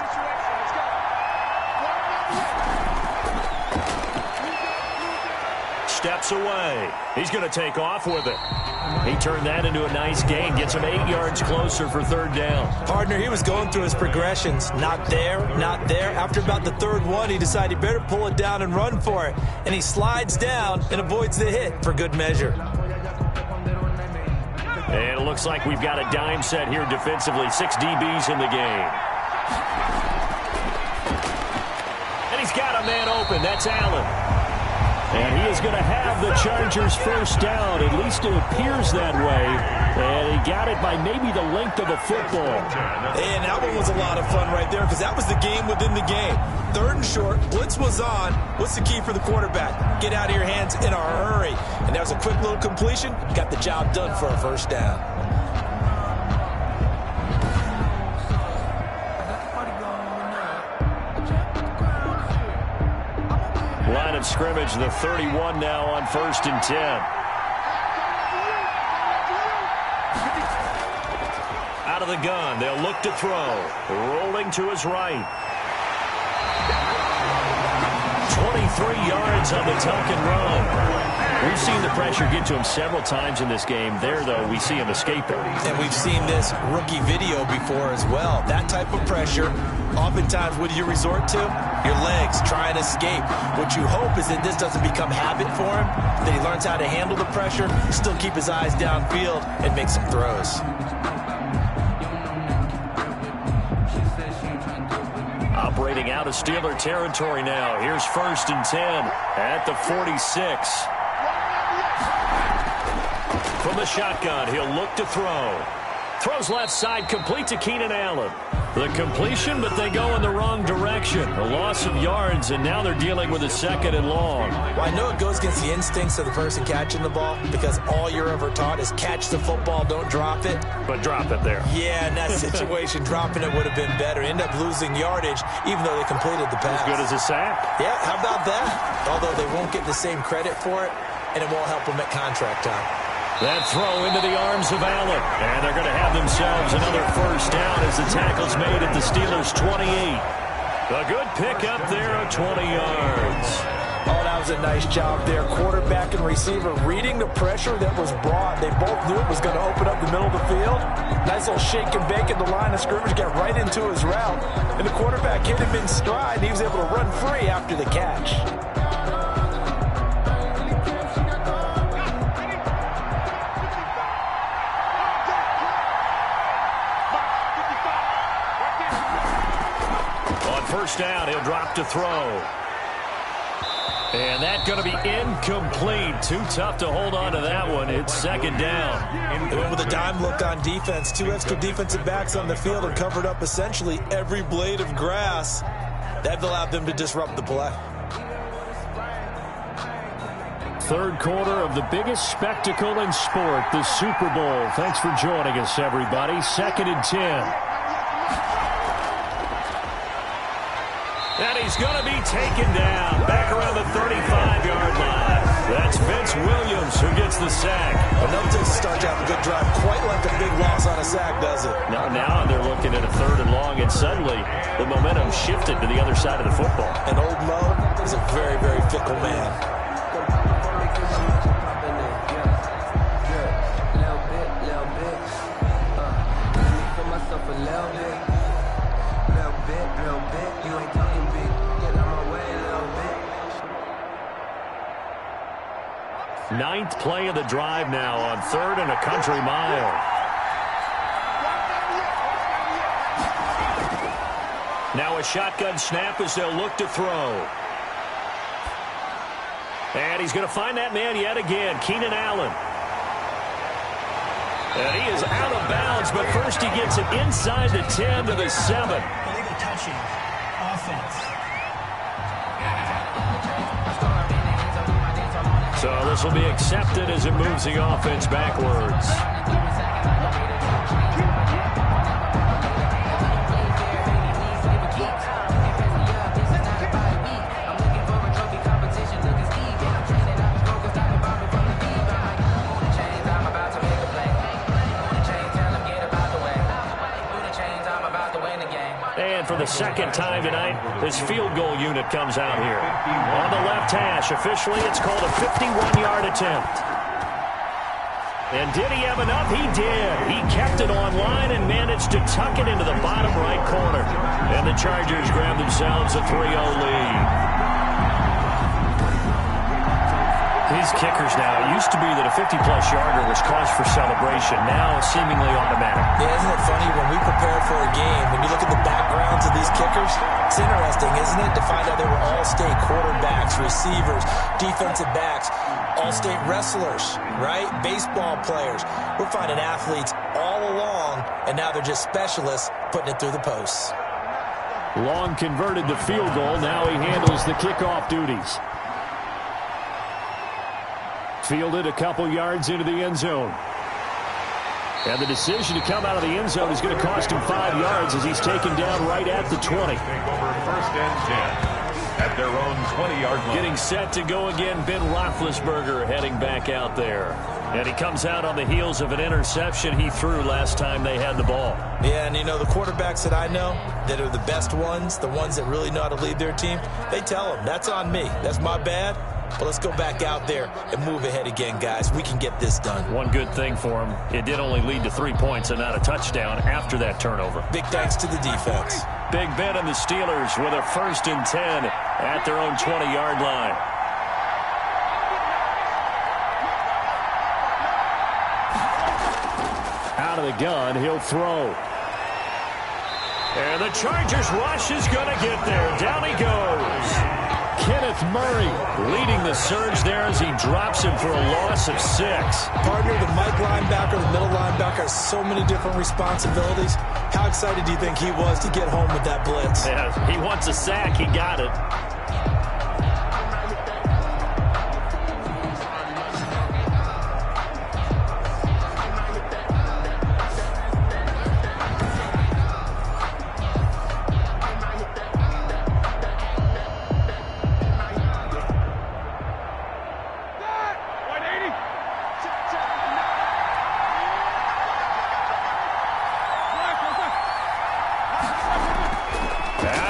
Steps away. He's going to take off with it. He turned that into a nice gain. Gets him 8 yards closer for 3rd down. Partner, he was going through his progressions. Not there, not there. After about the 3rd one, he decided he better pull it down and run for it. And he slides down and avoids the hit for good measure. And it looks like we've got a dime set here defensively. 6 DBs in the game. And he's got a man open. That's Allen. And he is going to have the Chargers first down. At least it appears that way. And he got it by maybe the length of a football. And that one was a lot of fun right there because that was the game within the game. 3rd and short, blitz was on. What's the key for the quarterback? Get out of your hands in a hurry. And that was a quick little completion. Got the job done for a first down. Line of scrimmage, the 31 now on 1st and 10. Out of the gun, they'll look to throw. Rolling to his right. 23 yards on the tuck and run. We've seen the pressure get to him several times in this game. There, though, we see him escaping. And we've seen this rookie video before as well. That type of pressure, oftentimes, what do you resort to? Your legs, try and escape. What you hope is that this doesn't become habit for him, that he learns how to handle the pressure, still keep his eyes downfield, and make some throws. Operating out of Steeler territory now. Here's 1st and 10 at the 46. From the shotgun, he'll look to throw. Throws left side, complete to Keenan Allen. The completion, but they go in the wrong direction. A loss of yards, and now they're dealing with a 2nd and long. Well, I know it goes against the instincts of the person catching the ball because all you're ever taught is catch the football, don't drop it. But drop it there. Yeah, in that situation, dropping it would have been better. End up losing yardage, even though they completed the pass. As good as a sack. Yeah, how about that? Although they won't get the same credit for it, and it won't help them at contract time. That throw into the arms of Allen. And they're going to have themselves another first down as the tackle's made at the Steelers' 28. A good pickup there of 20 yards. Oh, that was a nice job there. Quarterback and receiver reading the pressure that was brought. They both knew it was going to open up the middle of the field. Nice little shake and bake at the line of scrimmage, got right into his route. And the quarterback hit him in stride. He was able to run free after the catch. First down, he'll drop to throw. And that's going to be incomplete. Too tough to hold on to that one. It's 2nd down. They went with a dime look on defense. 2 extra defensive backs on the field and covered up essentially every blade of grass. That allowed them to disrupt the play. 3rd quarter of the biggest spectacle in sport, the Super Bowl. Thanks for joining us, everybody. 2nd and 10. And he's going to be taken down back around the 35-yard line. That's Vince Williams who gets the sack. Enough to start out a good drive. Quite like a big loss on a sack, does it? Now they're looking at a 3rd and long, and suddenly the momentum shifted to the other side of the football. And old Mo is a very, very fickle man. Ninth play of the drive now on 3rd and a country mile. Now a shotgun snap as they'll look to throw. And he's going to find that man yet again, Keenan Allen. And he is out of bounds, but first he gets it inside the 10 to the 7. Illegal touching. Offense. So this will be accepted as it moves the offense backwards. And for the 2nd time tonight, this field goal unit comes out here. On the left hash, officially it's called a 51-yard attempt. And did he have enough? He did. He kept it on line and managed to tuck it into the bottom right corner. And the Chargers grab themselves a 3-0 lead. His kickers now, it used to be that a 50-plus yarder was cause for celebration. Now seemingly automatic. Yeah, isn't it funny when we prepare for a game, when you look at the backgrounds of these kickers, it's interesting, isn't it, to find out they were all-state quarterbacks, receivers, defensive backs, all-state wrestlers, right? Baseball players. We're finding athletes all along, and now they're just specialists putting it through the posts. Long converted the field goal. Now he handles the kickoff duties. Fielded a couple yards into the end zone. And the decision to come out of the end zone is going to cost him 5 yards as he's taken down right at the 20. Take over 1st and 10 at their own 20-yard line. Getting set to go again, Ben Roethlisberger heading back out there. And he comes out on the heels of an interception he threw last time they had the ball. Yeah, and you know, the quarterbacks that I know that are the best ones, the ones that really know how to lead their team, they tell them, that's on me. That's my bad. But let's go back out there and move ahead again, guys. We can get this done. One good thing for him, it did only lead to 3 points and not a touchdown after that turnover. Big thanks to the defense. Big Ben and the Steelers with a 1st and 10 at their own 20-yard line. Out of the gun, he'll throw. And the Chargers rush is going to get there. Down he goes. Kenneth Murray leading the surge there as he drops him for a loss of 6. Partner, the Mike linebacker, the middle linebacker has so many different responsibilities. How excited do you think he was to get home with that blitz? Yeah, he wants a sack. He got it.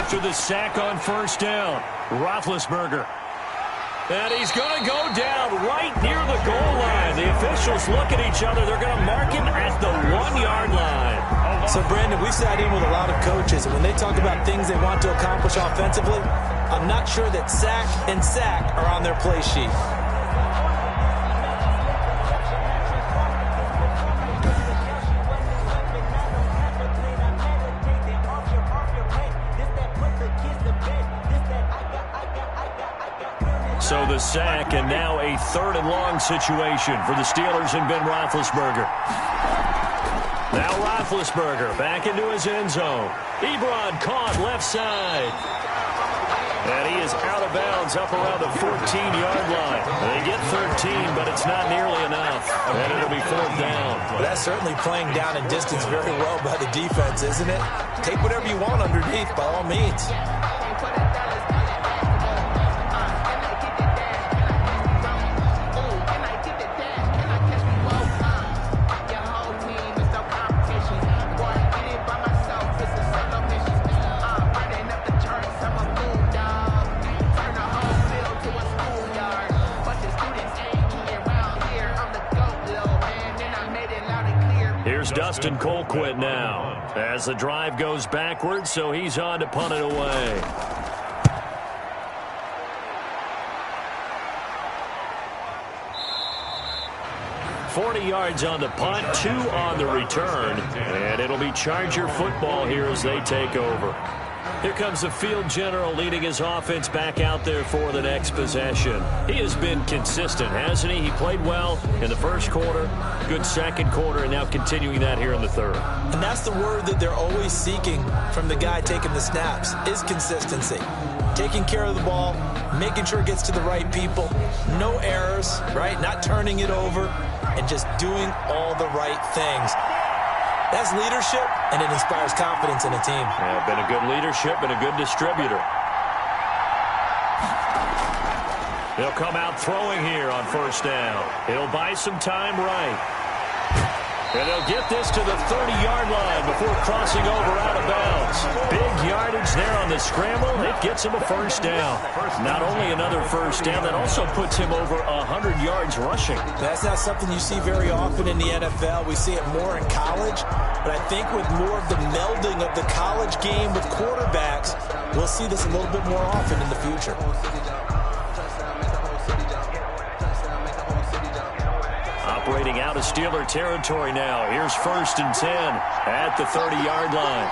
After the sack on first down, Roethlisberger. And he's going to go down right near the goal line. The officials look at each other. They're going to mark him at the 1-yard line. So, Brandon, we sat in with a lot of coaches, and when they talk about things they want to accomplish offensively, I'm not sure that sack and sack are on their play sheet. So the sack, and now a 3rd and long situation for the Steelers and Ben Roethlisberger. Now Roethlisberger back into his end zone. Ebron caught left side. And he is out of bounds up around the 14-yard line. They get 13, but it's not nearly enough. And it'll be 4th down. Well, that's certainly playing down in distance very well by the defense, isn't it? Take whatever you want underneath, by all means. Here's Dustin Colquitt now as the drive goes backwards, so he's on to punt it away. $40 yards on the punt, 2 on the return, and it'll be Charger football here as they take over. Here comes the field general leading his offense back out there for the next possession. He has been consistent, hasn't he? He played well in the first quarter, good second quarter, and now continuing that here in the third. And that's the word that they're always seeking from the guy taking the snaps, is consistency. Taking care of the ball, making sure it gets to the right people, no errors, right? Not turning it over, and just doing all the right things. That's leadership, and it inspires confidence in a team. Yeah, been a good leadership and a good distributor. He'll come out throwing here on first down. He'll buy some time right. And they'll get this to the 30-yard line before crossing over out of bounds. Big yardage there on the scramble. It gets him a first down. Not only another first down, that also puts him over 100 yards rushing. That's not something you see very often in the NFL. We see it more in college. But I think with more of the melding of the college game with quarterbacks, we'll see this a little bit more often in the future. Operating out of Steeler territory now. Here's 1st and 10 at the 30-yard line.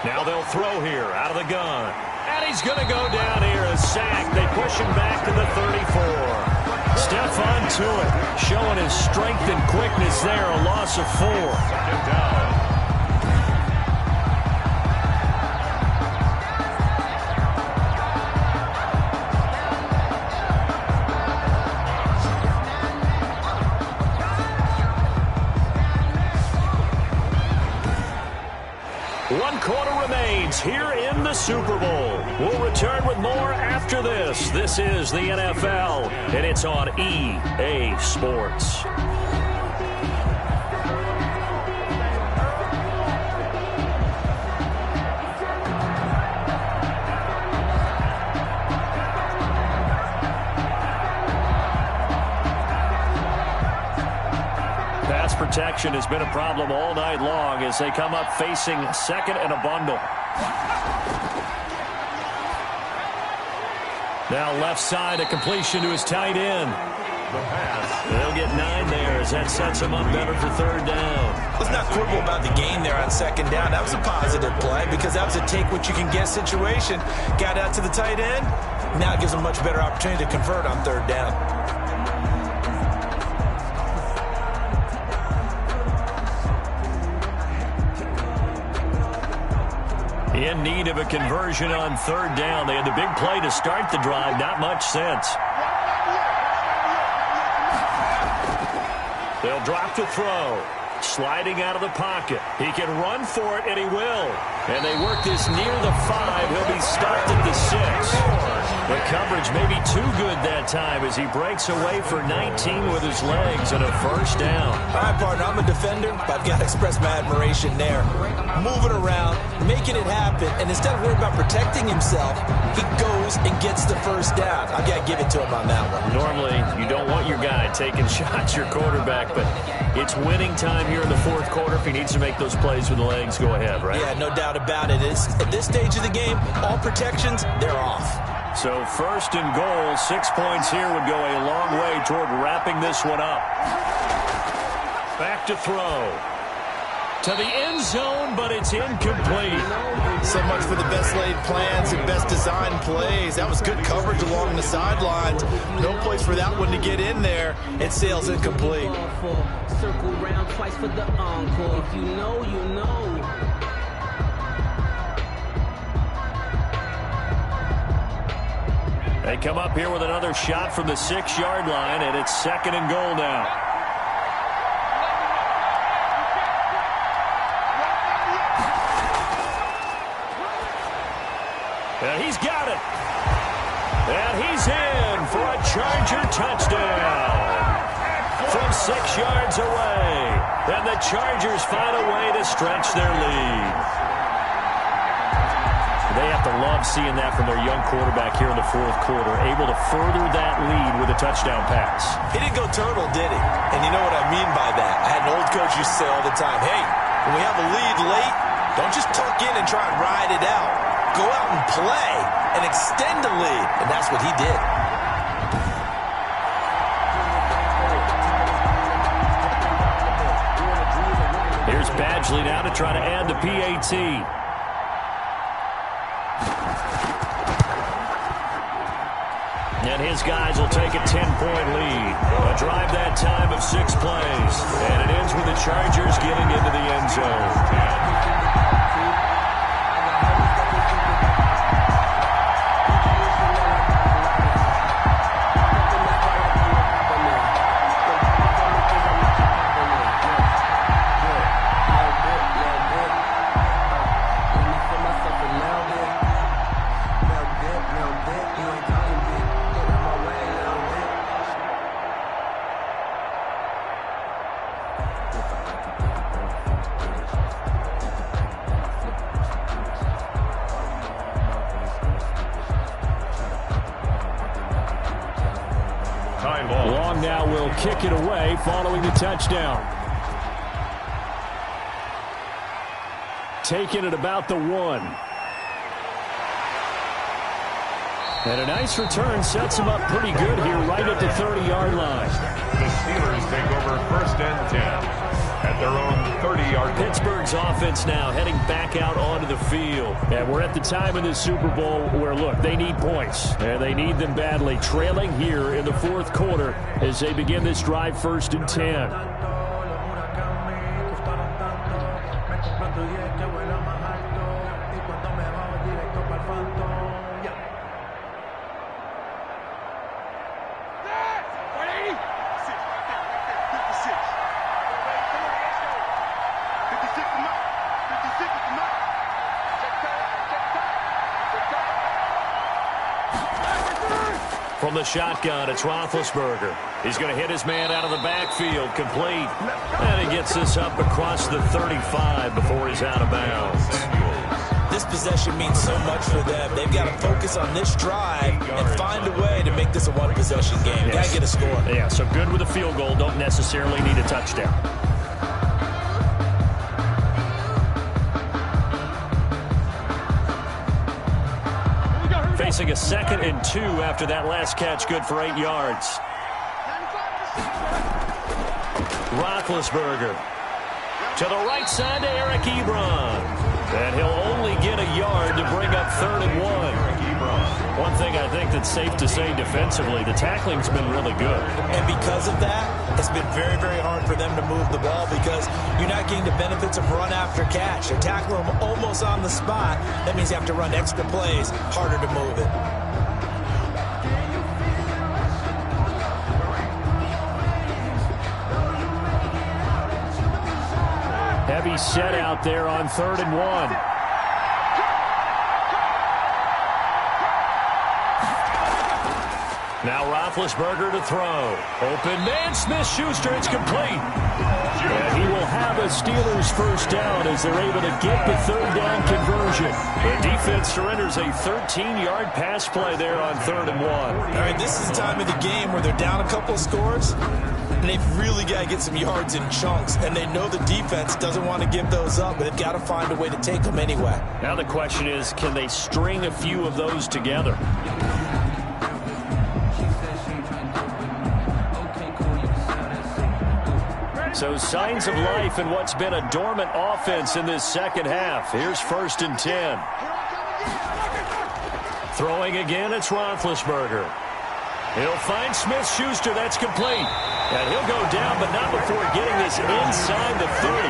Now they'll throw here out of the gun. And he's going to go down here, a sack. They push him back to the 34. Stephon Tuitt showing his strength and quickness there. A loss of 4. Second down. One quarter remains here in the Super Bowl. We'll return with more after this. This is the NFL, and it's on EA Sports. Protection has been a problem all night long as they come up facing second and a bundle. Now left side, a completion to his tight end. The pass. They'll get 9 there as that sets them up better for third down. Let's not quibble about the game there on second down. That was a positive play because that was a take-what-you-can-get situation. Got out to the tight end. Now it gives them a much better opportunity to convert on third down. In need of a conversion on third down. They had the big play to start the drive. Not much sense. They'll drop to throw. Sliding out of the pocket. He can run for it, and he will. And they work this near the 5. He'll be stopped at the 6. The coverage may be too good that time as he breaks away for 19 with his legs and a first down. All right, partner, I'm a defender, but I've got to express my admiration there. Moving around, making it happen, and instead of worrying about protecting himself, he goes and gets the first down. I've got to give it to him on that one. Normally, you don't want your guy taking shots, your quarterback, but it's winning time here in the fourth quarter. If he needs to make those plays with the legs, go ahead, right? Yeah, no doubt about it. At this stage of the game, all protections, they're off. So first and goal, 6 points here would go a long way toward wrapping this one up. Back to throw. To the end zone, but it's incomplete. So much for the best laid plans and best designed plays. That was good coverage along the sidelines. No place for that one to get in there. It sails incomplete. Circle round twice for the encore. If you know, you know. They come up here with another shot from the 6-yard line, and it's second and goal now. And he's got it. And he's in for a Charger touchdown. From 6 yards away. And the Chargers find a way to stretch their lead. They have to love seeing that from their young quarterback here in the fourth quarter, able to further that lead with a touchdown pass. He didn't go turtle, did he? And you know what I mean by that. I had an old coach used to say all the time, hey, when we have a lead late, don't just tuck in and try and ride it out. Go out and play and extend the lead. And that's what he did. Here's Badgley now to try to add the PAT. And his guys will take a 10-point lead. A drive that time of 6 plays. And it ends with the Chargers getting into the end zone. Long now will kick it away following the touchdown. Taking it about the 1. And a nice return sets him up pretty good here right at the 30-yard line. The Steelers take over first and 10 at their own 30-yard line. Pittsburgh's offense now heading back out onto the field. And we're at the time in the Super Bowl where, look, they need points. And they need them badly. Trailing here in the fourth quarter as they begin this drive first and 10. From the shotgun, it's Roethlisberger. He's going to hit his man out of the backfield, complete. And he gets this up across the 35 before he's out of bounds. This possession means so much for them. They've got to focus on this drive and find a way to make this a one-possession game. Got to get a score. Yeah, so good with a field goal. Don't necessarily need a touchdown. Facing a 2nd and 2 after that last catch, good for 8 yards. Roethlisberger. To the right side to Eric Ebron. And he'll only get a yard to bring up 3rd and 1. One thing I think that's safe to say defensively, the tackling's been really good. And because of that, it's been very, very hard for them to move the ball because you're not getting the benefits of run after catch. They're tackling them almost on the spot. That means you have to run extra plays, harder to move it. Heavy set out there on 3rd and 1. Now Roethlisberger to throw. Open man, Smith-Schuster, it's complete. And he will have a Steelers first down as they're able to get the 3rd down conversion. The defense surrenders a 13-yard pass play there on 3rd and 1. All right, this is the time of the game where they're down a couple of scores, and they've really got to get some yards in chunks, and they know the defense doesn't want to give those up, but they've got to find a way to take them anyway. Now the question is, can they string a few of those together? So signs of life in what's been a dormant offense in this second half. Here's 1st and 10. Throwing again, it's Roethlisberger. He'll find Smith-Schuster. That's complete. And he'll go down, but not before getting this inside the 30.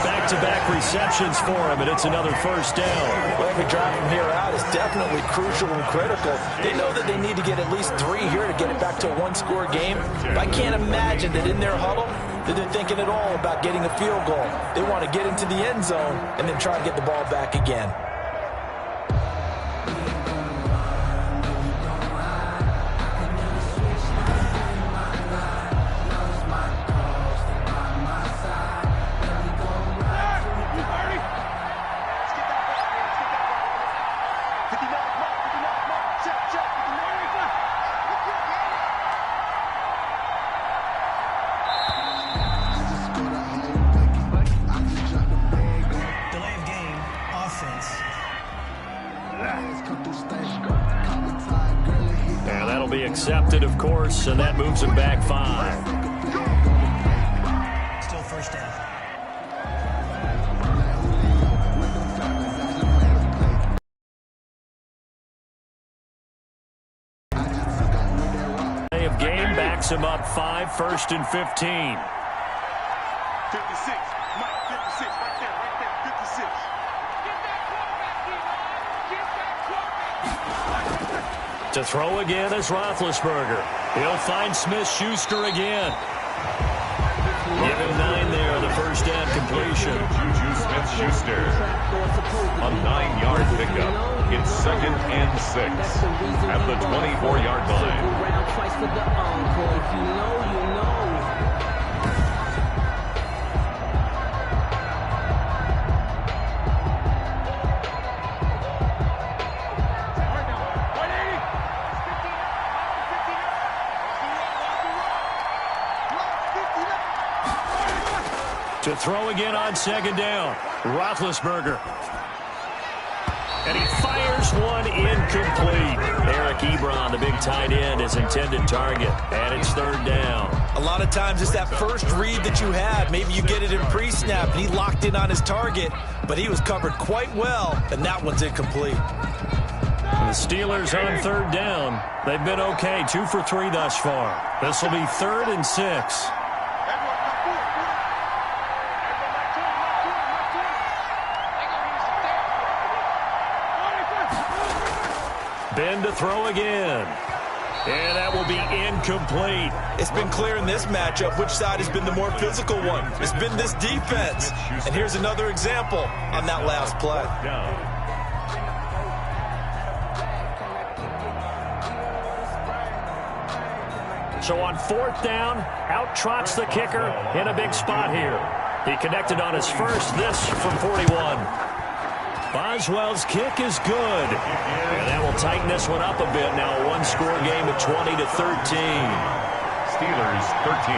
Back-to-back receptions for him, and it's another first down. Well, every drive from here out is definitely crucial and critical. They know that they need to get at least 3 here to get it back to a one-score game. But I can't imagine that in their huddle that they're thinking at all about getting a field goal. They want to get into the end zone and then try to get the ball back again. And that'll be accepted, of course, and that moves him back 5. Still first down. Play of game backs him up 5, 1st and 15. 56. Mike, 56. Right there. 56. To throw again is Roethlisberger. He'll find Smith-Schuster again. Give him 9 there, the first down completion. Juju Smith-Schuster. A 9-yard pickup. It's 2nd and 6 at the 24-yard line. Twice for the encore. If you know, you know. To throw again on 2nd down, Roethlisberger. And he fires one incomplete. Eric Ebron, the big tight end, his intended target. And it's 3rd down. A lot of times it's that first read that you have. Maybe you get it in pre-snap, and he locked in on his target, but he was covered quite well, and that one's incomplete. The Steelers on 3rd down. They've been okay, 2 for 3 thus far. This will be 3rd and 6. Ben to throw again. And that will be incomplete. It's been clear in this matchup which side has been the more physical one. It's been this defense. And here's another example on that last play. So on 4th down, out trots the kicker in a big spot here. He connected on his first, this from 41. Boswell's kick is good. And that will tighten this one up a bit. Now a one-score game at 20-13. Steelers 13.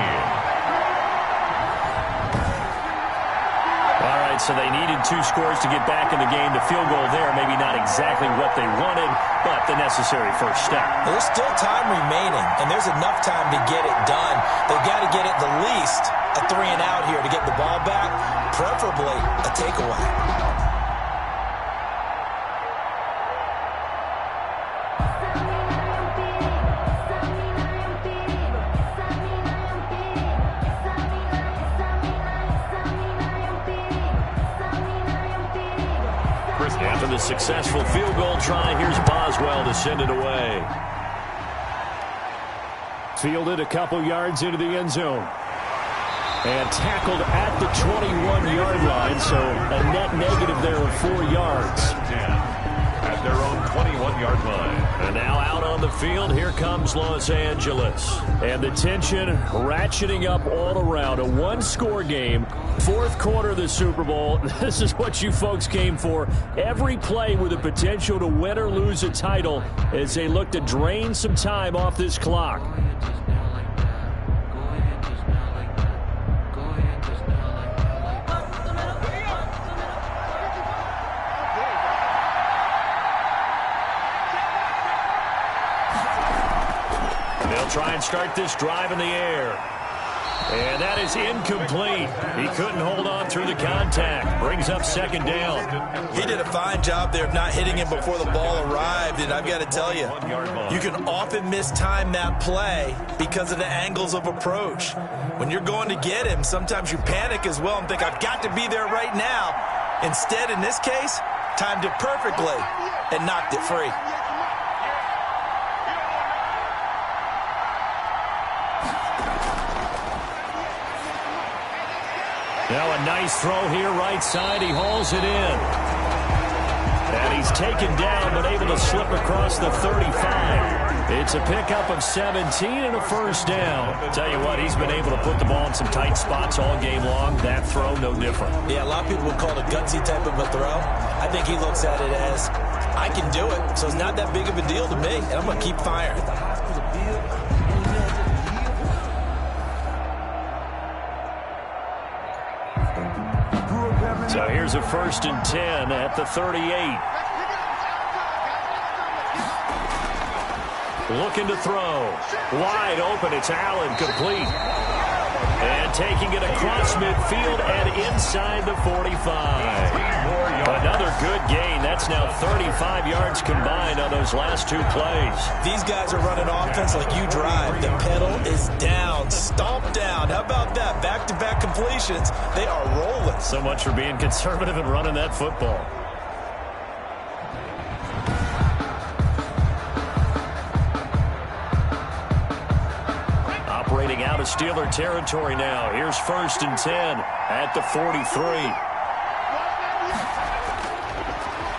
All right, so they needed 2 scores to get back in the game. The field goal there, maybe not exactly what they wanted, but the necessary first step. There's still time remaining, and there's enough time to get it done. They've got to get it the least a 3-and-out here to get the ball back, preferably a takeaway. After the successful field goal try, here's Boswell to send it away. Fielded a couple yards into the end zone. And tackled at the 21-yard line, so a net negative there of 4 yards. At their own 21-yard line. And now out on the field, here comes Los Angeles. And the tension ratcheting up all around. A 1-score game. 4th quarter of the Super Bowl. This is what you folks came for. Every play with the potential to win or lose a title as they look to drain some time off this clock. They'll try and start this drive in the air. And that is incomplete. He couldn't hold on through the contact. Brings up 2nd down. He did a fine job there of not hitting him before the ball arrived. And I've got to tell you, you can often mistime that play because of the angles of approach. When you're going to get him, sometimes you panic as well and think, I've got to be there right now. Instead, in this case, timed it perfectly and knocked it free. Now a nice throw here right side. He hauls it in. And he's taken down but able to slip across the 35. It's a pickup of 17 and a first down. Tell you what, he's been able to put the ball in some tight spots all game long. That throw, no different. Yeah, a lot of people would call it a gutsy type of a throw. I think he looks at it as, I can do it, so it's not that big of a deal to me, and I'm going to keep firing. So here's a 1st and 10 at the 38. Looking to throw. Wide open. It's Allen, complete. And taking it across midfield and inside the 45. Another good gain. That's now 35 yards combined on those last 2 plays. These guys are running offense like you drive. The pedal is down, stomped down. How about that? Back-to-back completions. They are rolling. So much for being conservative and running that football. Operating out of Steeler territory now. Here's 1st and 10 at the 43.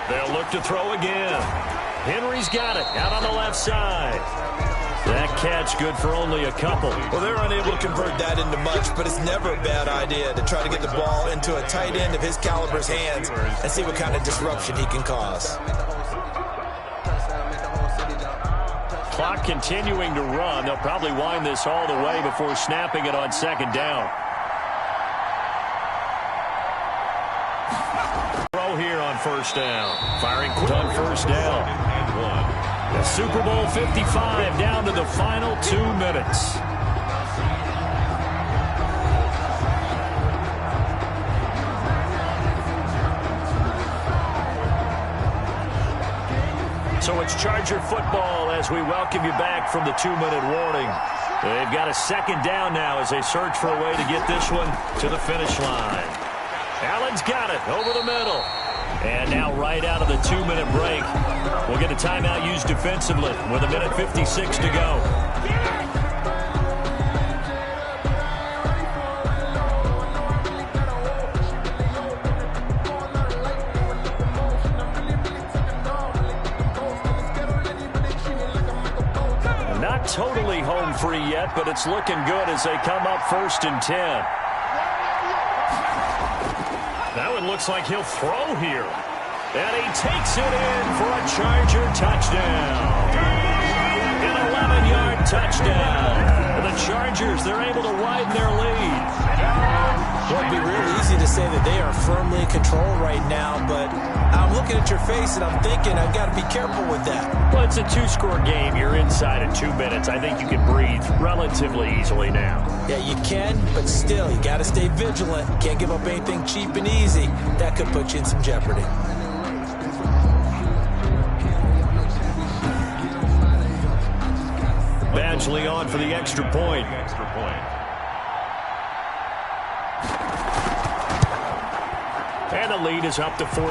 They'll look to throw again. Henry's got it out on the left side. That catch good for only a couple. Well, they're unable to convert that into much, but it's never a bad idea to try to get the ball into a tight end of his caliber's hands and see what kind of disruption he can cause. Clock continuing to run. They'll probably wind this all the way before snapping it on 2nd down. Throw here on 1st down. Firing quick on 1st down. The Super Bowl 55 down to the final 2 minutes. So it's Charger football as we welcome you back from the 2-minute warning. They've got a 2nd down now as they search for a way to get this one to the finish line. Allen's got it over the middle. And now right out of the 2-minute break, we'll get a timeout used defensively with 1:56 to go. Not totally home free yet, but it's looking good as they come up 1st and 10. That one looks like he'll throw here. And he takes it in for a Charger touchdown. An 11-yard touchdown. And the Chargers, they're able to widen their lead. Well, it'd be real easy to say that they are firmly in control right now, but I'm looking at your face and I'm thinking I've got to be careful with that. Well, it's a two-score game. You're inside of 2 minutes. I think you can breathe relatively easily now. Yeah, you can, but still, you got to stay vigilant. Can't give up anything cheap and easy. That could put you in some jeopardy. Badgley on for the extra point. And the lead is up to 14.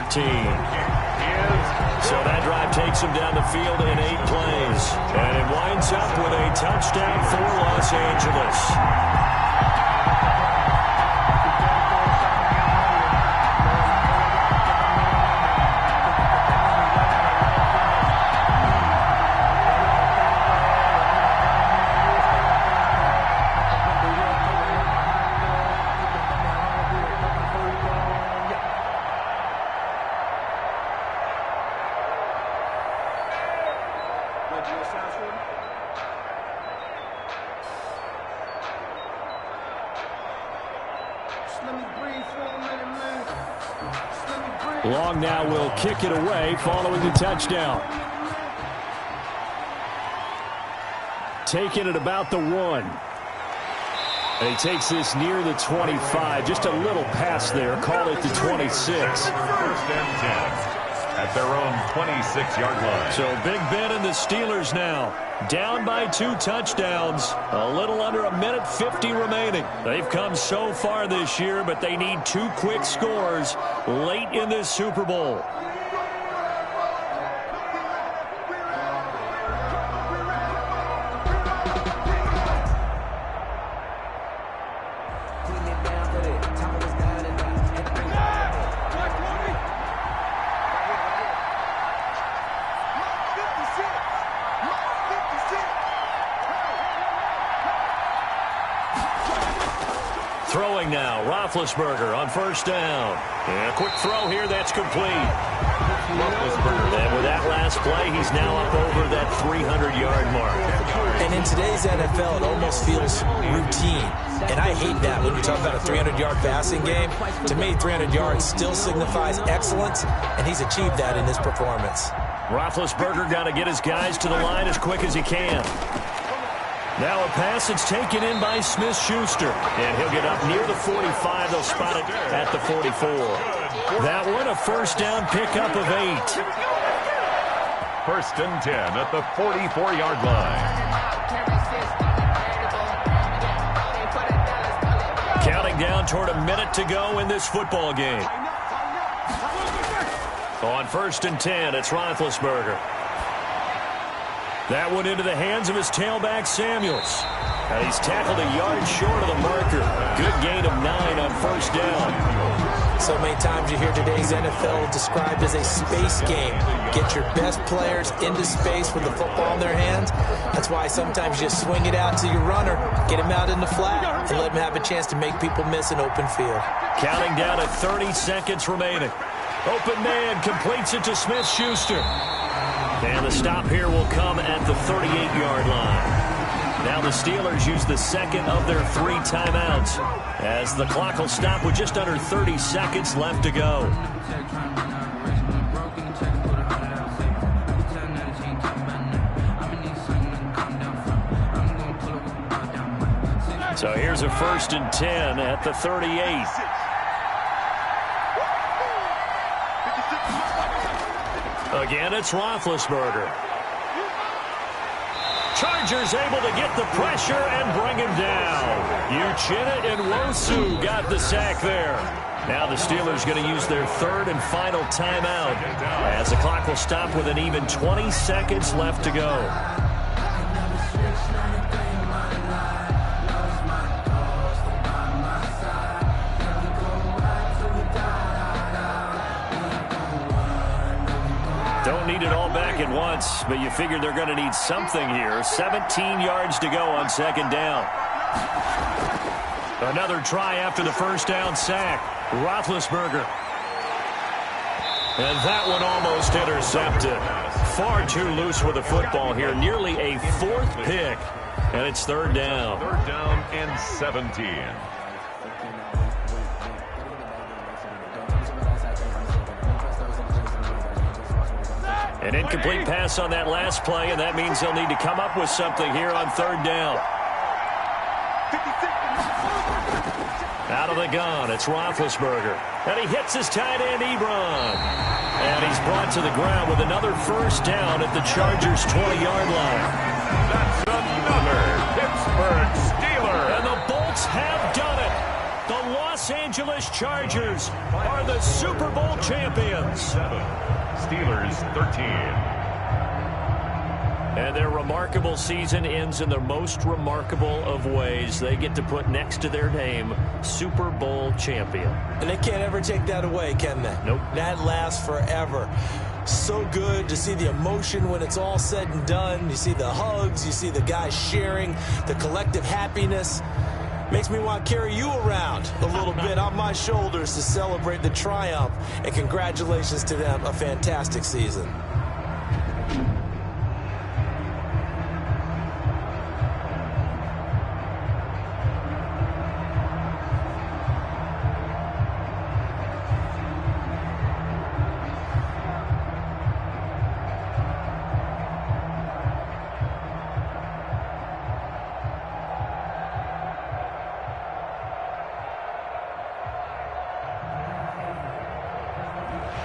So that drive takes him down the field in 8 plays. And it winds up with a touchdown for Los Angeles. Long now will kick it away following the touchdown. Taking it about the 1. And he takes this near the 25. Just a little pass there. Call it the 26. First and 10 at their own 26-yard line. So Big Ben and the Steelers now down by 2 touchdowns. A little under 1:50 remaining. They've come so far this year, but they need 2 quick scores late in this Super Bowl. Throwing now, Roethlisberger on first down. And a quick throw here, that's complete. Roethlisberger. And with that last play, he's now up over that 300-yard mark. And in today's NFL, it almost feels routine. And I hate that when you talk about a 300-yard passing game. To me, 300 yards still signifies excellence, and he's achieved that in his performance. Roethlisberger got to get his guys to the line as quick as he can. Now a pass that's taken in by Smith-Schuster. And he'll get up near the 45. They'll spot it at the 44. That one a first down pickup of 8. First and 10 at the 44-yard line. Counting down toward a minute to go in this football game. On first and 10, it's Roethlisberger. That one into the hands of his tailback, Samuels. And he's tackled a yard short of the marker. Good gain of 9 on first down. So many times you hear today's NFL described as a space game. Get your best players into space with the football in their hands. That's why sometimes you just swing it out to your runner, get him out in the flat, and let him have a chance to make people miss an open field. Counting down at 30 seconds remaining. Open man completes it to Smith-Schuster. And the stop here will come at the 38-yard line. Now the Steelers use the second of their 3 timeouts as the clock will stop with just under 30 seconds left to go. So here's a first and 10 at the 38. Again, it's Roethlisberger. Chargers able to get the pressure and bring him down. Uchenna and Nwosu got the sack there. Now the Steelers going to use their 3rd and final timeout as the clock will stop with an even 20 seconds left to go. Don't need it all back at once, but you figure they're going to need something here. 17 yards to go on second down. Another try after the first down sack. Roethlisberger. And that one almost intercepted. Far too loose with the football here. Nearly a 4th pick. And it's 3rd down. 3rd down and 17. An incomplete pass on that last play, and that means they'll need to come up with something here on third down. Out of the gun, it's Roethlisberger. And he hits his tight end, Ebron. And he's brought to the ground with another first down at the Chargers' 20-yard line. That's another Pittsburgh Steeler. And the Bolts have done it. The Los Angeles Chargers are the Super Bowl champions. 7, Steelers 13. And their remarkable season ends in the most remarkable of ways. They get to put next to their name, Super Bowl champion. And they can't ever take that away, can they? Nope. That lasts forever. So good to see the emotion when it's all said and done. You see the hugs, you see the guys sharing, the collective happiness. Makes me want to carry you around a little bit on my shoulders to celebrate the triumph. And congratulations to them, a fantastic season.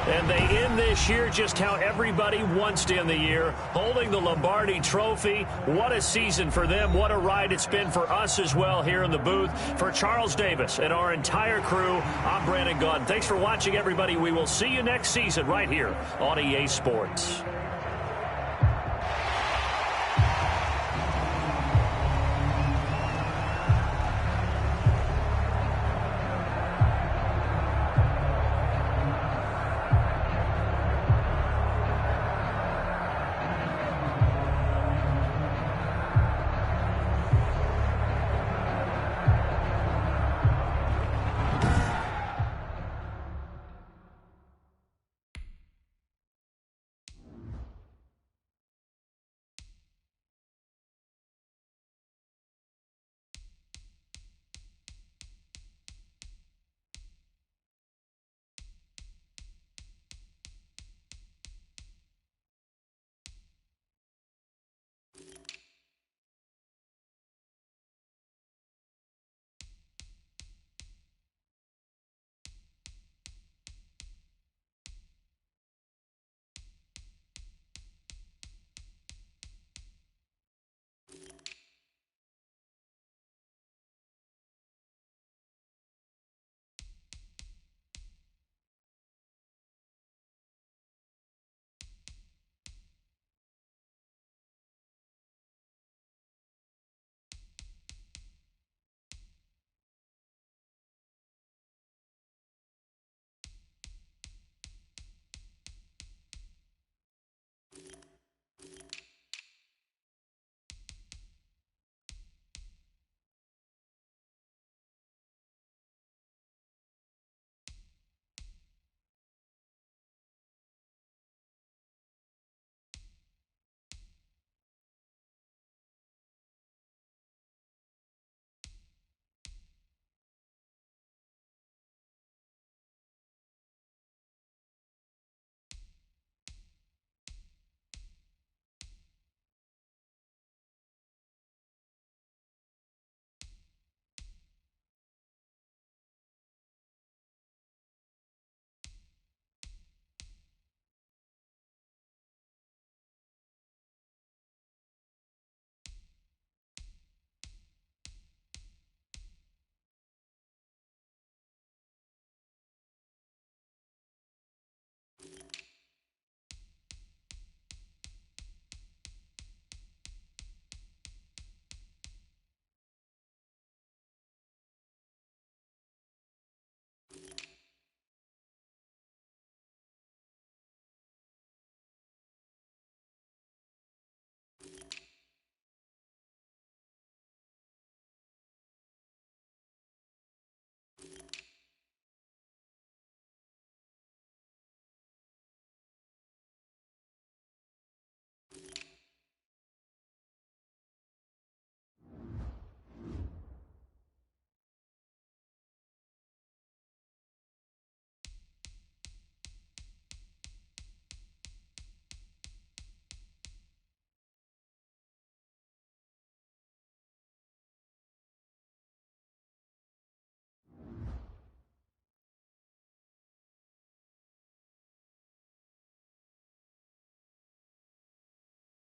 And they end this year just how everybody wants to end the year, holding the Lombardi Trophy. What a season for them. What a ride it's been for us as well here in the booth. For Charles Davis and our entire crew, I'm Brandon Gaudin. Thanks for watching, everybody. We will see you next season right here on EA Sports.